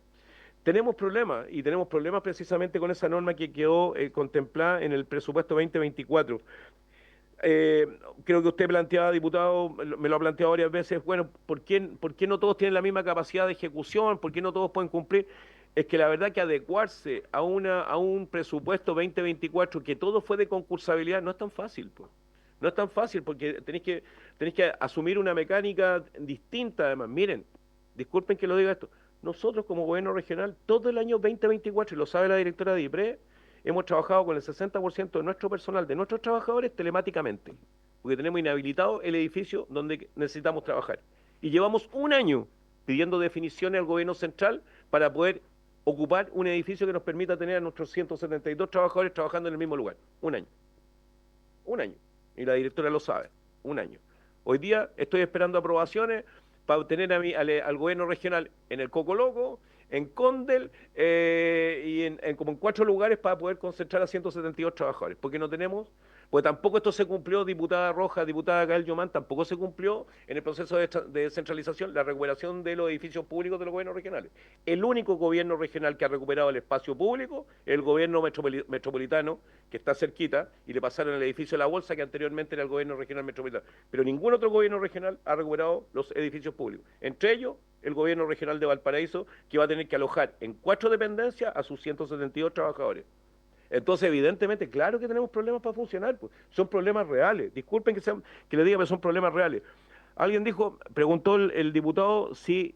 tenemos problemas, y tenemos problemas precisamente con esa norma que quedó contemplada en el presupuesto 2024. Creo que usted planteaba, diputado, me lo ha planteado varias veces, bueno, ¿por qué no todos tienen la misma capacidad de ejecución? ¿Por qué no todos pueden cumplir? Es que la verdad que adecuarse a un presupuesto 2024 que todo fue de concursabilidad no es tan fácil, pues. No es tan fácil porque tenéis que asumir una mecánica distinta además. Miren, disculpen que lo diga esto, nosotros como gobierno regional todo el año 2024, y lo sabe la directora de DIPRE, hemos trabajado con el 60% de nuestro personal, de nuestros trabajadores, telemáticamente, porque tenemos inhabilitado el edificio donde necesitamos trabajar. Y llevamos un año pidiendo definiciones al gobierno central para poder ocupar un edificio que nos permita tener a nuestros 172 trabajadores trabajando en el mismo lugar. Un año. Un año. Y la directora lo sabe. Un año. Hoy día estoy esperando aprobaciones para obtener al gobierno regional en el Coco Loco, en Condel y como en 4 lugares para poder concentrar a 172 trabajadores, porque no tenemos, pues tampoco esto se cumplió, diputada Roja, diputada Gael Yomán, tampoco se cumplió en el proceso de descentralización, la recuperación de los edificios públicos de los gobiernos regionales. El único gobierno regional que ha recuperado el espacio público es el gobierno metropolitano, que está cerquita, y le pasaron el edificio de la Bolsa, que anteriormente era el gobierno regional metropolitano. Pero ningún otro gobierno regional ha recuperado los edificios públicos. Entre ellos, el gobierno regional de Valparaíso, que va a tener que alojar en 4 dependencias a sus 172 trabajadores. Entonces, evidentemente, claro que tenemos problemas para funcionar, pues. Son problemas reales. Disculpen que le diga, pero son problemas reales. Alguien preguntó el diputado si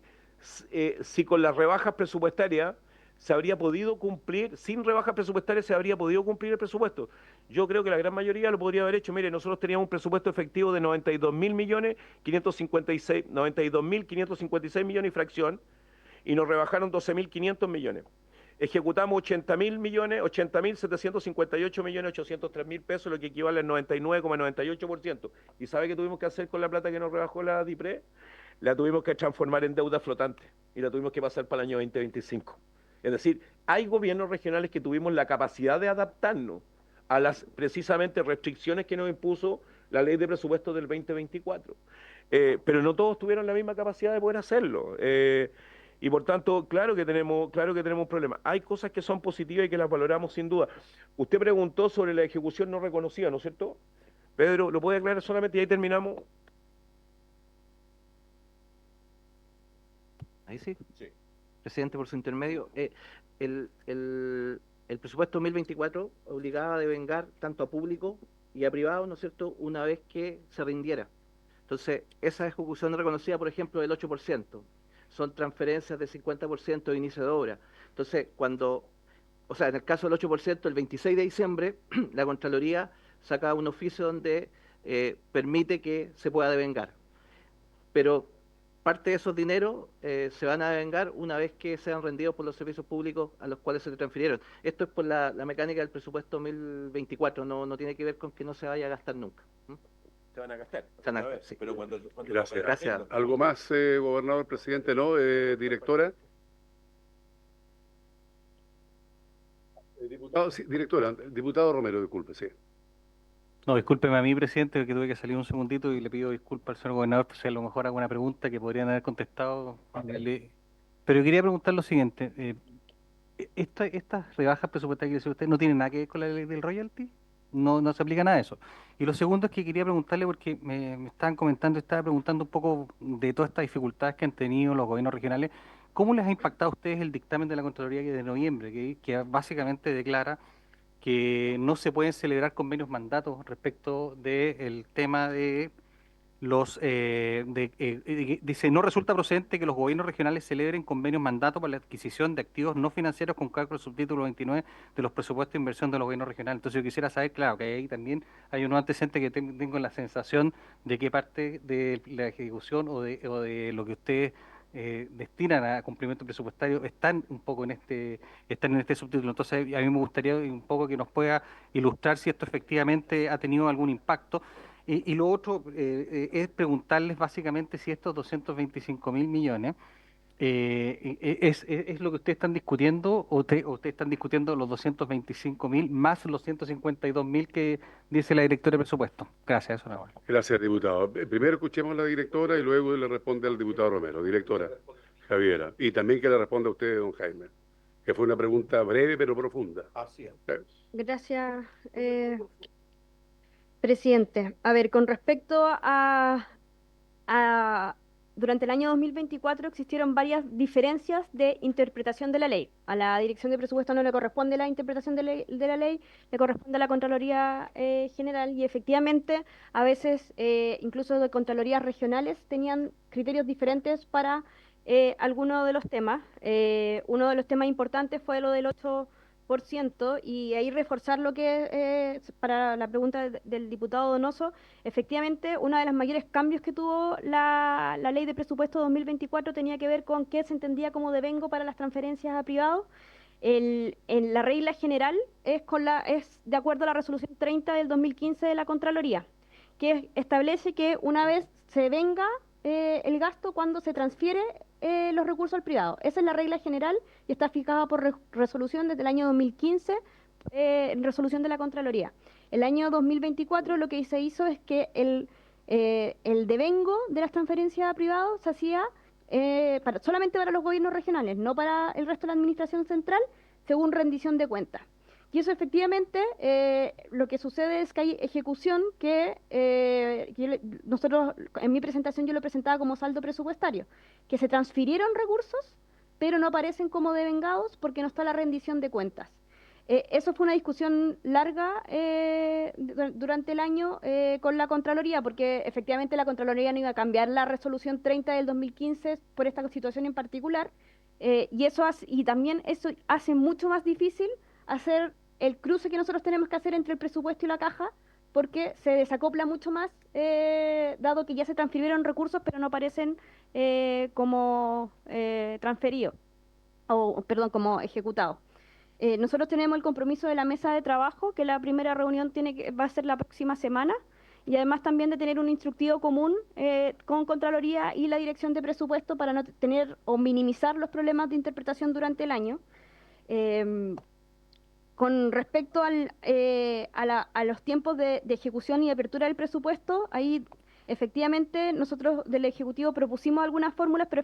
con las rebajas presupuestarias se habría podido cumplir, sin rebajas presupuestarias se habría podido cumplir el presupuesto. Yo creo que la gran mayoría lo podría haber hecho. Mire, nosotros teníamos un presupuesto efectivo de 92.556 millones y fracción, y nos rebajaron 12.500 millones. Ejecutamos 80.758 millones 803 mil pesos, lo que equivale al 99,98%. ¿Y sabe qué tuvimos que hacer con la plata que nos rebajó la DIPRE? La tuvimos que transformar en deuda flotante y la tuvimos que pasar para el año 2025. Es decir, hay gobiernos regionales que tuvimos la capacidad de adaptarnos a las precisamente restricciones que nos impuso la ley de presupuesto del 2024. Pero no todos tuvieron la misma capacidad de poder hacerlo. Y por tanto, claro que tenemos un problema. Hay cosas que son positivas y que las valoramos sin duda. Usted preguntó sobre la ejecución no reconocida, ¿no es cierto? Pedro, ¿lo puede aclarar solamente y ahí terminamos? Ahí sí. Sí. Presidente, por su intermedio, el presupuesto 2024 obligaba a devengar tanto a público y a privado, ¿no es cierto?, una vez que se rindiera. Entonces, esa ejecución reconocida, por ejemplo, del 8%, son transferencias del 50% de inicio de obra. Entonces, o sea, en el caso del 8%, el 26 de diciembre, la Contraloría saca un oficio donde permite que se pueda devengar. Pero parte de esos dineros se van a devengar una vez que sean rendidos por los servicios públicos a los cuales se le transfirieron. Esto es por la mecánica del presupuesto 2024, no tiene que ver con que no se vaya a gastar nunca. ¿Mm? Se van a gastar. Se van a gastar, sí. Pero cuando Gracias. Gracias. ¿Algo más, gobernador, presidente? ¿No? Directora. Diputado, sí, directora, diputado Romero, disculpe, sí. No, discúlpeme a mí, presidente, que tuve que salir un segundito y le pido disculpas al señor gobernador si a lo mejor alguna pregunta que podrían haber contestado. Pero quería preguntar lo siguiente. ¿Estas rebajas presupuestarias que dice usted no tienen nada que ver con la ley del royalty? No se aplica nada de eso. Y lo segundo es que quería preguntarle, porque me estaban comentando, estaba preguntando un poco de todas estas dificultades que han tenido los gobiernos regionales. ¿Cómo les ha impactado a ustedes el dictamen de la Contraloría de noviembre, que básicamente declara que no se pueden celebrar convenios mandatos respecto del tema de dice, no resulta procedente que los gobiernos regionales celebren convenios mandatos para la adquisición de activos no financieros con cargo al subtítulo 29 de los presupuestos de inversión de los gobiernos regionales? Entonces yo quisiera saber, claro, que ahí también hay unos antecedentes que tengo la sensación de que parte de la ejecución o de lo que ustedes destinan a cumplimiento presupuestario están un poco en este subtítulo. Entonces a mí me gustaría un poco que nos pueda ilustrar si esto efectivamente ha tenido algún impacto. Y lo otro es preguntarles básicamente si estos 225.000 millones es lo que ustedes están discutiendo, o ustedes están discutiendo los 225.000 más los 152.000 que dice la directora de presupuesto. Gracias, eso nada más. Gracias, diputado. Primero escuchemos a la directora y luego le responde al diputado Romero. Directora Javiera. Y también que le responda a usted, don Jaime, que fue una pregunta breve pero profunda. Así es. Gracias, presidente. A ver, con respecto durante el año 2024 existieron varias diferencias de interpretación de la ley. A la Dirección de Presupuesto no le corresponde la interpretación de la ley, le corresponde a la Contraloría General, y efectivamente a veces incluso de Contralorías regionales tenían criterios diferentes para algunos de los temas. Uno de los temas importantes fue lo del 8%, y ahí reforzar lo que para la pregunta del diputado Donoso. Efectivamente, uno de los mayores cambios que tuvo la ley de presupuesto 2024 tenía que ver con qué se entendía como devengo para las transferencias a privados. En la regla general es de acuerdo a la resolución 30 del 2015 de la Contraloría, que establece que una vez se venga el gasto cuando se transfiere los recursos al privado. Esa es la regla general y está fijada por resolución desde el año 2015, resolución de la Contraloría. El año 2024 lo que se hizo es que el devengo de las transferencias a privados se hacía solamente para los gobiernos regionales, no para el resto de la administración central, según rendición de cuentas. Y eso efectivamente, lo que sucede es que hay ejecución nosotros, en mi presentación yo lo presentaba como saldo presupuestario, que se transfirieron recursos, pero no aparecen como devengados porque no está la rendición de cuentas. Eso fue una discusión larga durante el año con la Contraloría, porque efectivamente la Contraloría no iba a cambiar la resolución 30 del 2015 por esta situación en particular, y también eso hace mucho más difícil hacer el cruce que nosotros tenemos que hacer entre el presupuesto y la caja, porque se desacopla mucho más, dado que ya se transfirieron recursos, pero no aparecen como transferidos, como ejecutados. Nosotros tenemos el compromiso de la mesa de trabajo, que la primera reunión va a ser la próxima semana, y además también de tener un instructivo común con Contraloría y la Dirección de Presupuesto para no tener o minimizar los problemas de interpretación durante el año. Con respecto a los tiempos de ejecución y apertura del presupuesto, ahí efectivamente nosotros del Ejecutivo propusimos algunas fórmulas, pero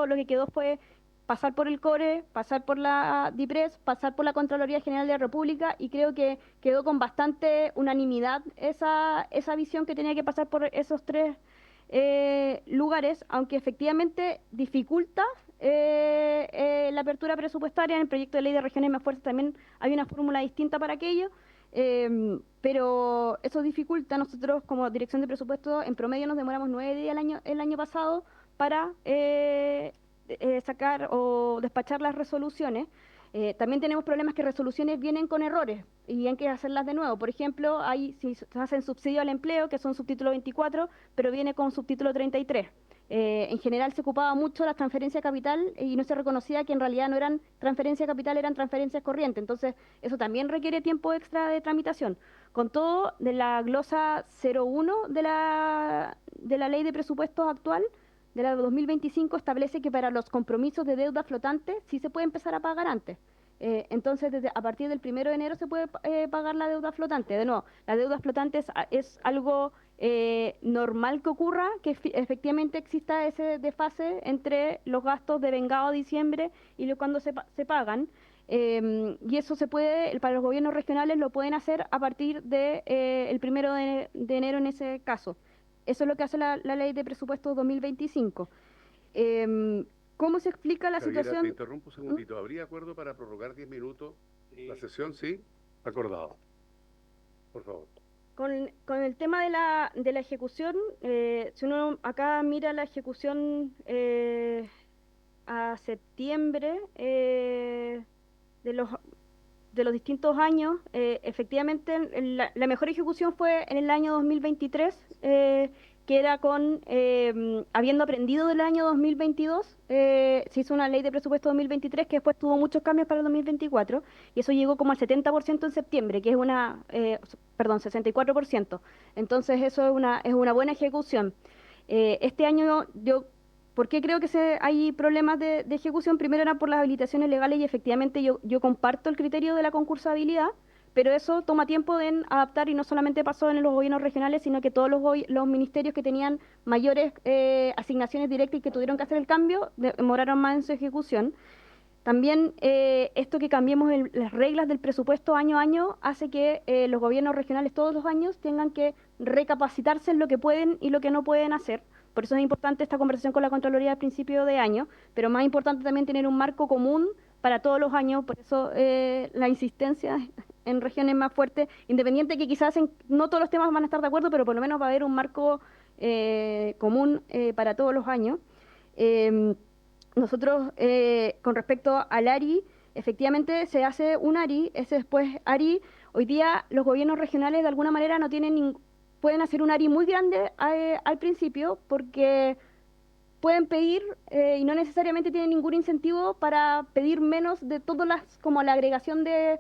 lo que quedó fue pasar por el CORE, pasar por la DIPRES, pasar por la Contraloría General de la República, y creo que quedó con bastante unanimidad esa visión que tenía que pasar por esos tres lugares, aunque efectivamente dificulta la apertura presupuestaria. En el proyecto de ley de regiones más fuertes también hay una fórmula distinta para aquello, pero eso dificulta. Nosotros como Dirección de Presupuestos en promedio nos demoramos 9 días el año pasado para sacar o despachar las resoluciones. También tenemos problemas que resoluciones vienen con errores y hay que hacerlas de nuevo. Por ejemplo, si se hacen subsidio al empleo, que son subtítulo 24, pero viene con subtítulo 33. En general se ocupaba mucho la transferencia capital y no se reconocía que en realidad no eran transferencia capital, eran transferencias corrientes. Entonces, eso también requiere tiempo extra de tramitación. Con todo, de la glosa 01 de la ley de presupuestos actual, de la 2025, establece que para los compromisos de deuda flotante sí se puede empezar a pagar antes. Entonces, a partir del 1 de enero se puede pagar la deuda flotante. De nuevo, la deuda flotante es algo normal que ocurra, que efectivamente exista ese desfase entre los gastos de vengado a diciembre y cuando se pagan. Y eso se puede, para los gobiernos regionales lo pueden hacer a partir de el 1 de enero en ese caso. Eso es lo que hace la ley de presupuestos 2025. ¿Cómo se explica la Javiera, situación? te interrumpo un segundito. ¿Habría acuerdo para prorrogar 10 minutos la sesión? Sí, acordado. Por favor. Con el tema de la ejecución, si uno acá mira la ejecución a septiembre de los distintos años, efectivamente la mejor ejecución fue en el año 2023, que era habiendo aprendido del año 2022, se hizo una ley de presupuesto 2023 que después tuvo muchos cambios para el 2024, y eso llegó como al 70% en septiembre, que es 64%. Entonces eso es una buena ejecución. Este año ¿por qué creo que hay problemas de ejecución? Primero era por las habilitaciones legales, y efectivamente yo comparto el criterio de la concursabilidad, pero eso toma tiempo en adaptar, y no solamente pasó en los gobiernos regionales, sino que todos los ministerios que tenían mayores asignaciones directas y que tuvieron que hacer el cambio, demoraron más en su ejecución. También esto que cambiemos las reglas del presupuesto año a año hace que los gobiernos regionales todos los años tengan que recapacitarse en lo que pueden y lo que no pueden hacer. Por eso es importante esta conversación con la Contraloría al principio de año, pero más importante también tener un marco común para todos los años. Por eso la insistencia en regiones más fuertes, independiente que quizás no todos los temas van a estar de acuerdo, pero por lo menos va a haber un marco común para todos los años. Nosotros, con respecto al ARI, efectivamente se hace un ARI, ese después ARI. Hoy día los gobiernos regionales de alguna manera no tienen pueden hacer un ARI muy grande al principio, porque pueden pedir y no necesariamente tienen ningún incentivo para pedir menos de todas como la agregación de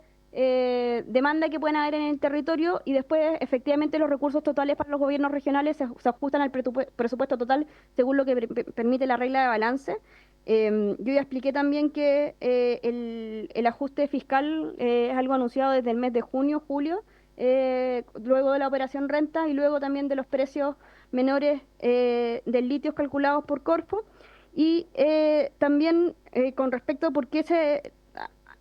demanda que pueden haber en el territorio, y después efectivamente los recursos totales para los gobiernos regionales se ajustan al presupuesto total según lo que permite la regla de balance. Yo ya expliqué también que el ajuste fiscal es algo anunciado desde el mes de junio, julio, luego de la operación renta y luego también de los precios menores del litio calculados por Corfo. Y también con respecto a por qué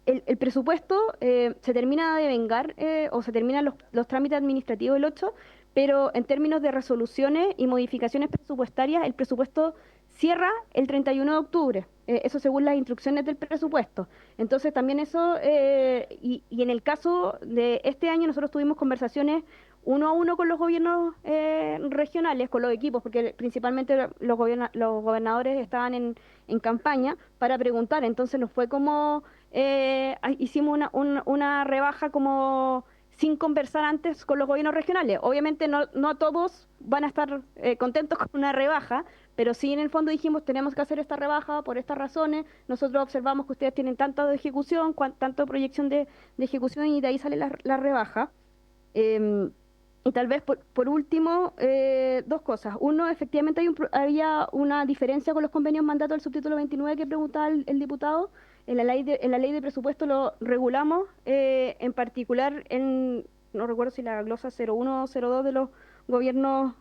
el presupuesto se termina de vengar o se terminan los trámites administrativos el 8, pero en términos de resoluciones y modificaciones presupuestarias, el presupuesto cierra el 31 de octubre, eso según las instrucciones del presupuesto. Entonces también eso, y en el caso de este año nosotros tuvimos conversaciones uno a uno con los gobiernos regionales, con los equipos, porque principalmente los gobernadores estaban en campaña para preguntar. Entonces nos fue como, hicimos una rebaja como sin conversar antes con los gobiernos regionales. Obviamente no todos van a estar contentos con una rebaja, pero sí en el fondo dijimos tenemos que hacer esta rebaja por estas razones. Nosotros observamos que ustedes tienen tanta de ejecución, tanta proyección de ejecución, y de ahí sale la rebaja. Y tal vez por último, dos cosas. Uno, efectivamente había una diferencia con los convenios mandato del subtítulo 29 que preguntaba el diputado. En la ley de presupuesto lo regulamos, en particular no recuerdo si la glosa 01 o 02 de los gobiernos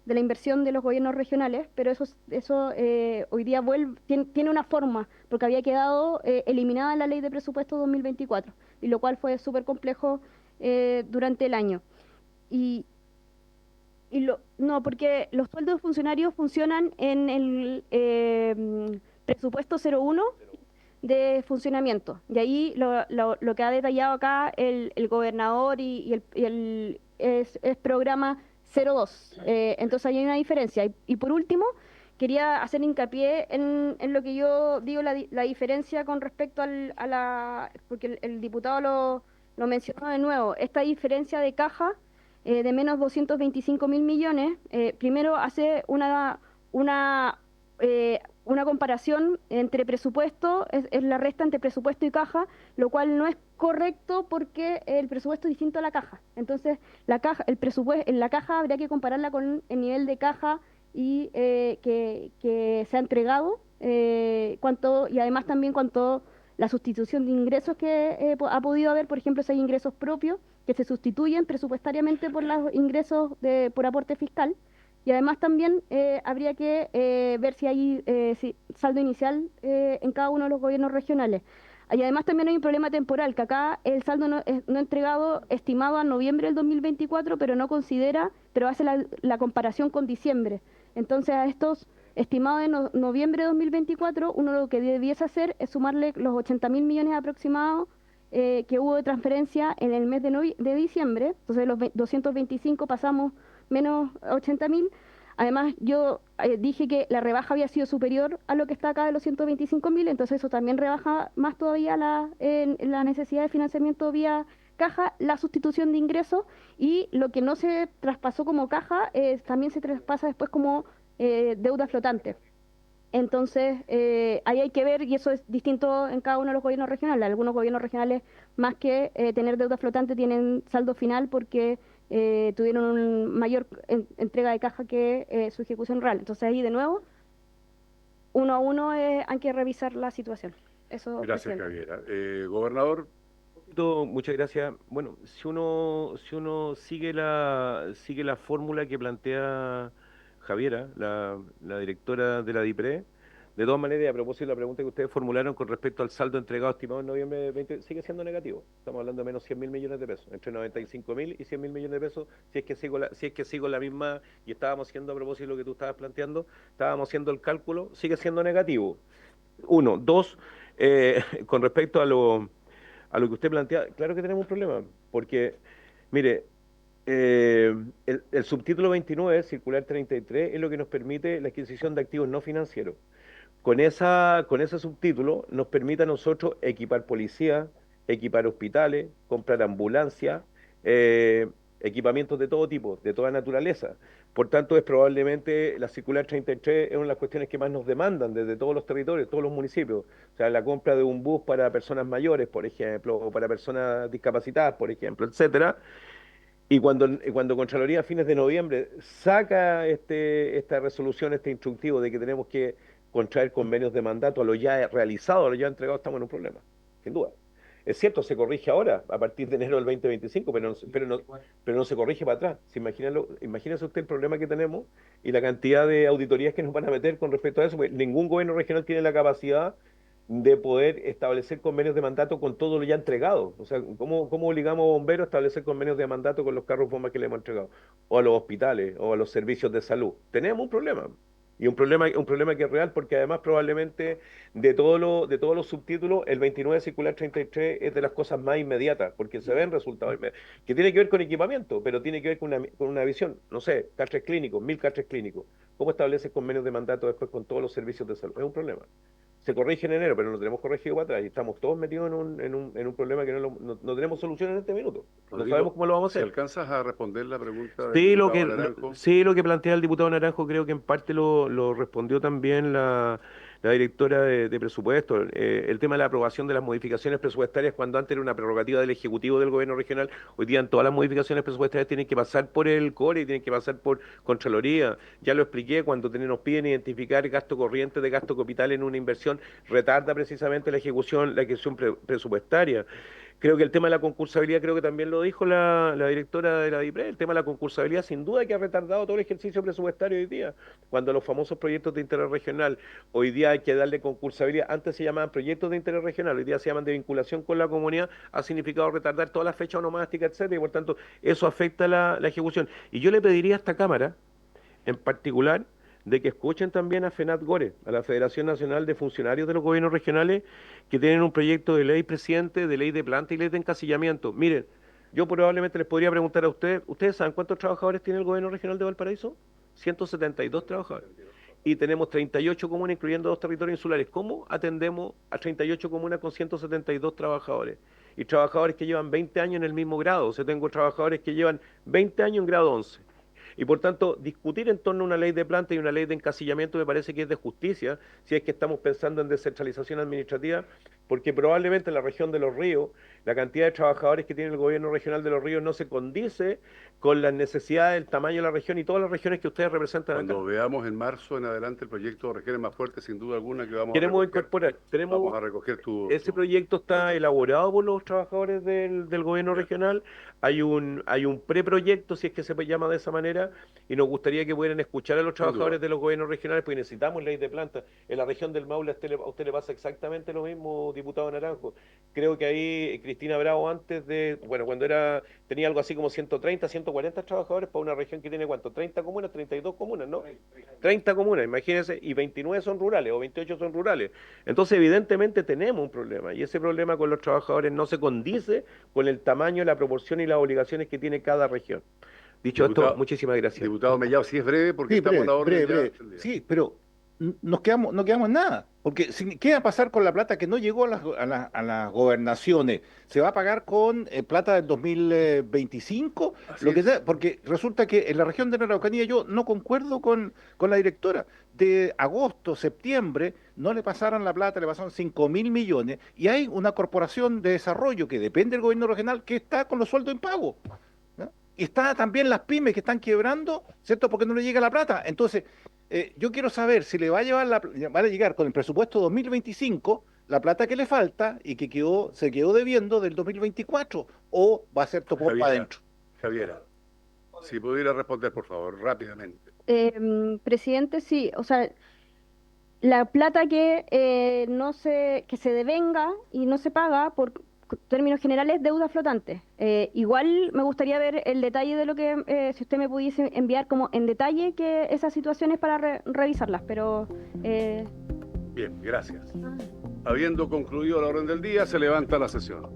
de la inversión de los gobiernos regionales, pero eso hoy día tiene una forma, porque había quedado eliminada en la ley de presupuesto 2024, y lo cual fue súper complejo durante el año. No, porque los sueldos de funcionarios funcionan en el presupuesto 01 de funcionamiento. Y ahí lo que ha detallado acá el gobernador es programa 02. Entonces ahí hay una diferencia. Y por último, quería hacer hincapié en lo que yo digo, la diferencia con respecto porque el diputado lo mencionó de nuevo, esta diferencia de caja de menos 225.000 millones, primero hace una comparación entre presupuesto, es la resta entre presupuesto y caja, lo cual no es correcto porque el presupuesto es distinto a la caja. Entonces, el presupuesto, en la caja habría que compararla con el nivel de caja y que se ha entregado, y además también cuánto la sustitución de ingresos que ha podido haber, por ejemplo, si hay ingresos propios que se sustituyen presupuestariamente por los ingresos por aporte fiscal. Y además también habría que ver si hay saldo inicial en cada uno de los gobiernos regionales. Y además también hay un problema temporal, que acá el saldo no entregado estimado a noviembre del 2024, pero hace la comparación con diciembre. Entonces a estos estimados de noviembre de 2024, uno lo que debiese hacer es sumarle los 80.000 millones aproximados que hubo de transferencia en el mes de diciembre. Entonces de los 225 pasamos menos 80.000. Además, yo dije que la rebaja había sido superior a lo que está acá de los 125.000, entonces eso también rebaja más todavía la necesidad de financiamiento vía caja, la sustitución de ingresos, y lo que no se traspasó como caja también se traspasa después como deuda flotante. Entonces, ahí hay que ver, y eso es distinto en cada uno de los gobiernos regionales. Algunos gobiernos regionales, más que tener deuda flotante, tienen saldo final porque tuvieron una mayor entrega de caja que su ejecución real. Entonces, ahí de nuevo, uno a uno hay que revisar la situación. Eso, Gracias, presidente. Javiera. Gobernador. Muchas gracias. Bueno, si uno sigue la fórmula que plantea Javiera, la directora de la DIPRE, de todas maneras, y a propósito de la pregunta que ustedes formularon con respecto al saldo entregado estimado en noviembre de 20, sigue siendo negativo. Estamos hablando de menos 100.000 millones de pesos, entre 95.000 y 100.000 millones de pesos, si es que sigo la misma, y estábamos haciendo a propósito de lo que tú estabas planteando, estábamos haciendo el cálculo, sigue siendo negativo. Uno. Dos, con respecto a lo que usted plantea, claro que tenemos un problema, porque, mire, el subtítulo 29, circular 33, es lo que nos permite la adquisición de activos no financieros. Con ese subtítulo nos permite a nosotros equipar policía, equipar hospitales, comprar ambulancias, equipamientos de todo tipo, de toda naturaleza. Por tanto, es probablemente la circular 33 es una de las cuestiones que más nos demandan desde todos los territorios, todos los municipios. O sea, la compra de un bus para personas mayores, por ejemplo, o para personas discapacitadas, por ejemplo, etcétera. Y cuando Contraloría a fines de noviembre saca esta resolución, este instructivo de que tenemos que contraer convenios de mandato a lo ya realizado, a lo ya entregado, estamos en un problema, sin duda. Es cierto, se corrige ahora, a partir de enero del 2025, pero no se corrige para atrás. Imagínese usted el problema que tenemos y la cantidad de auditorías que nos van a meter con respecto a eso, porque ningún gobierno regional tiene la capacidad de poder establecer convenios de mandato con todo lo ya entregado. O sea, ¿cómo obligamos a bomberos a establecer convenios de mandato con los carros bombas que le hemos entregado? O a los hospitales, o a los servicios de salud. Tenemos un problema. Y un problema que es real, porque además probablemente de todos los subtítulos, el 29 circular 33 es de las cosas más inmediatas, porque se ven resultados inmediatos, que tiene que ver con equipamiento, pero tiene que ver con una visión, no sé, catres clínicos, 1.000 catres clínicos. ¿Cómo estableces convenios de mandato después con todos los servicios de salud? Es un problema. Se corrige en enero, pero no tenemos corregido para atrás y estamos todos metidos en un problema que no tenemos solución en este minuto. No Rodrigo, sabemos cómo lo vamos a si hacer. alcanzas a responder la pregunta del Sí, diputado Naranjo. lo que plantea el diputado Naranjo, creo que en parte lo respondió también la directora de presupuesto. El tema de la aprobación de las modificaciones presupuestarias, cuando antes era una prerrogativa del Ejecutivo del Gobierno Regional, hoy día en todas las modificaciones presupuestarias tienen que pasar por el CORE y tienen que pasar por Contraloría. Ya lo expliqué, cuando nos piden identificar gasto corriente de gasto capital en una inversión, retarda precisamente la ejecución presupuestaria. Creo que el tema de la concursabilidad, creo que también lo dijo la directora de la DIPRE, el tema de la concursabilidad sin duda que ha retardado todo el ejercicio presupuestario hoy día, cuando los famosos proyectos de interés regional, hoy día hay que darle concursabilidad, antes se llamaban proyectos de interés regional, hoy día se llaman de vinculación con la comunidad, ha significado retardar todas las fechas onomásticas, etcétera, y por tanto eso afecta la ejecución. Y yo le pediría a esta Cámara, en particular, de que escuchen también a FENATGORE, a la Federación Nacional de Funcionarios de los Gobiernos Regionales, que tienen un proyecto de ley, presidente, de ley de planta y ley de encasillamiento. Miren, yo probablemente les podría preguntar a ustedes, ¿ustedes saben cuántos trabajadores tiene el Gobierno Regional de Valparaíso? 172 trabajadores. Y tenemos 38 comunas, incluyendo 2 territorios insulares. ¿Cómo atendemos a 38 comunas con 172 trabajadores? Y trabajadores que llevan 20 años en el mismo grado. O sea, tengo trabajadores que llevan 20 años en grado 11. Y por tanto, discutir en torno a una ley de planta y una ley de encasillamiento me parece que es de justicia, si es que estamos pensando en descentralización administrativa, porque probablemente en la región de Los Ríos, la cantidad de trabajadores que tiene el gobierno regional de Los Ríos no se condice con las necesidades, el tamaño de la región y todas las regiones que ustedes representan acá. Cuando veamos en marzo en adelante el proyecto de regiones más fuertes, sin duda alguna que Queremos incorporar, vamos a recoger ese proyecto está elaborado por los trabajadores del gobierno regional, hay un preproyecto, si es que se llama de esa manera, y nos gustaría que pudieran escuchar a los trabajadores de los gobiernos regionales, porque necesitamos ley de planta. En la región del Maule a usted le pasa exactamente lo mismo, diputado Naranjo. Creo que ahí Cristina Bravo antes de, bueno, cuando tenía algo así como 130, 140 trabajadores para una región que tiene ¿cuánto? 30 comunas, 32 comunas, ¿no? 30 comunas, imagínense, y 29 son rurales o 28 son rurales. Entonces, evidentemente tenemos un problema, y ese problema con los trabajadores no se condice con el tamaño, la proporción y las obligaciones que tiene cada región. Dicho esto, muchísimas gracias. Diputado Mellado, si es breve, porque Sí, estamos a la orden. breve. Sí, pero no quedamos en nada. Porque ¿qué va a pasar con la plata que no llegó a las gobernaciones? ¿Se va a pagar con plata del 2025? Lo que sea, porque resulta que en la región de la Araucanía yo no concuerdo con la directora. De agosto, septiembre, no le pasaron la plata, le pasaron 5.000 millones, y hay una corporación de desarrollo que depende del gobierno regional que está con los sueldos en pago. Y está también las pymes que están quebrando, ¿cierto? Porque no le llega la plata. Entonces, yo quiero saber si le va a llegar con el presupuesto 2025 la plata que le falta y que se quedó debiendo del 2024, o va a ser topor para adentro. Javiera, si pudiera responder, por favor, rápidamente. Presidente, sí, o sea, la plata que se devenga y no se paga por términos generales, deuda flotante. Igual me gustaría ver el detalle de lo que, si usted me pudiese enviar como en detalle que esas situaciones para revisarlas, pero... Bien, gracias. Habiendo concluido la orden del día, se levanta la sesión.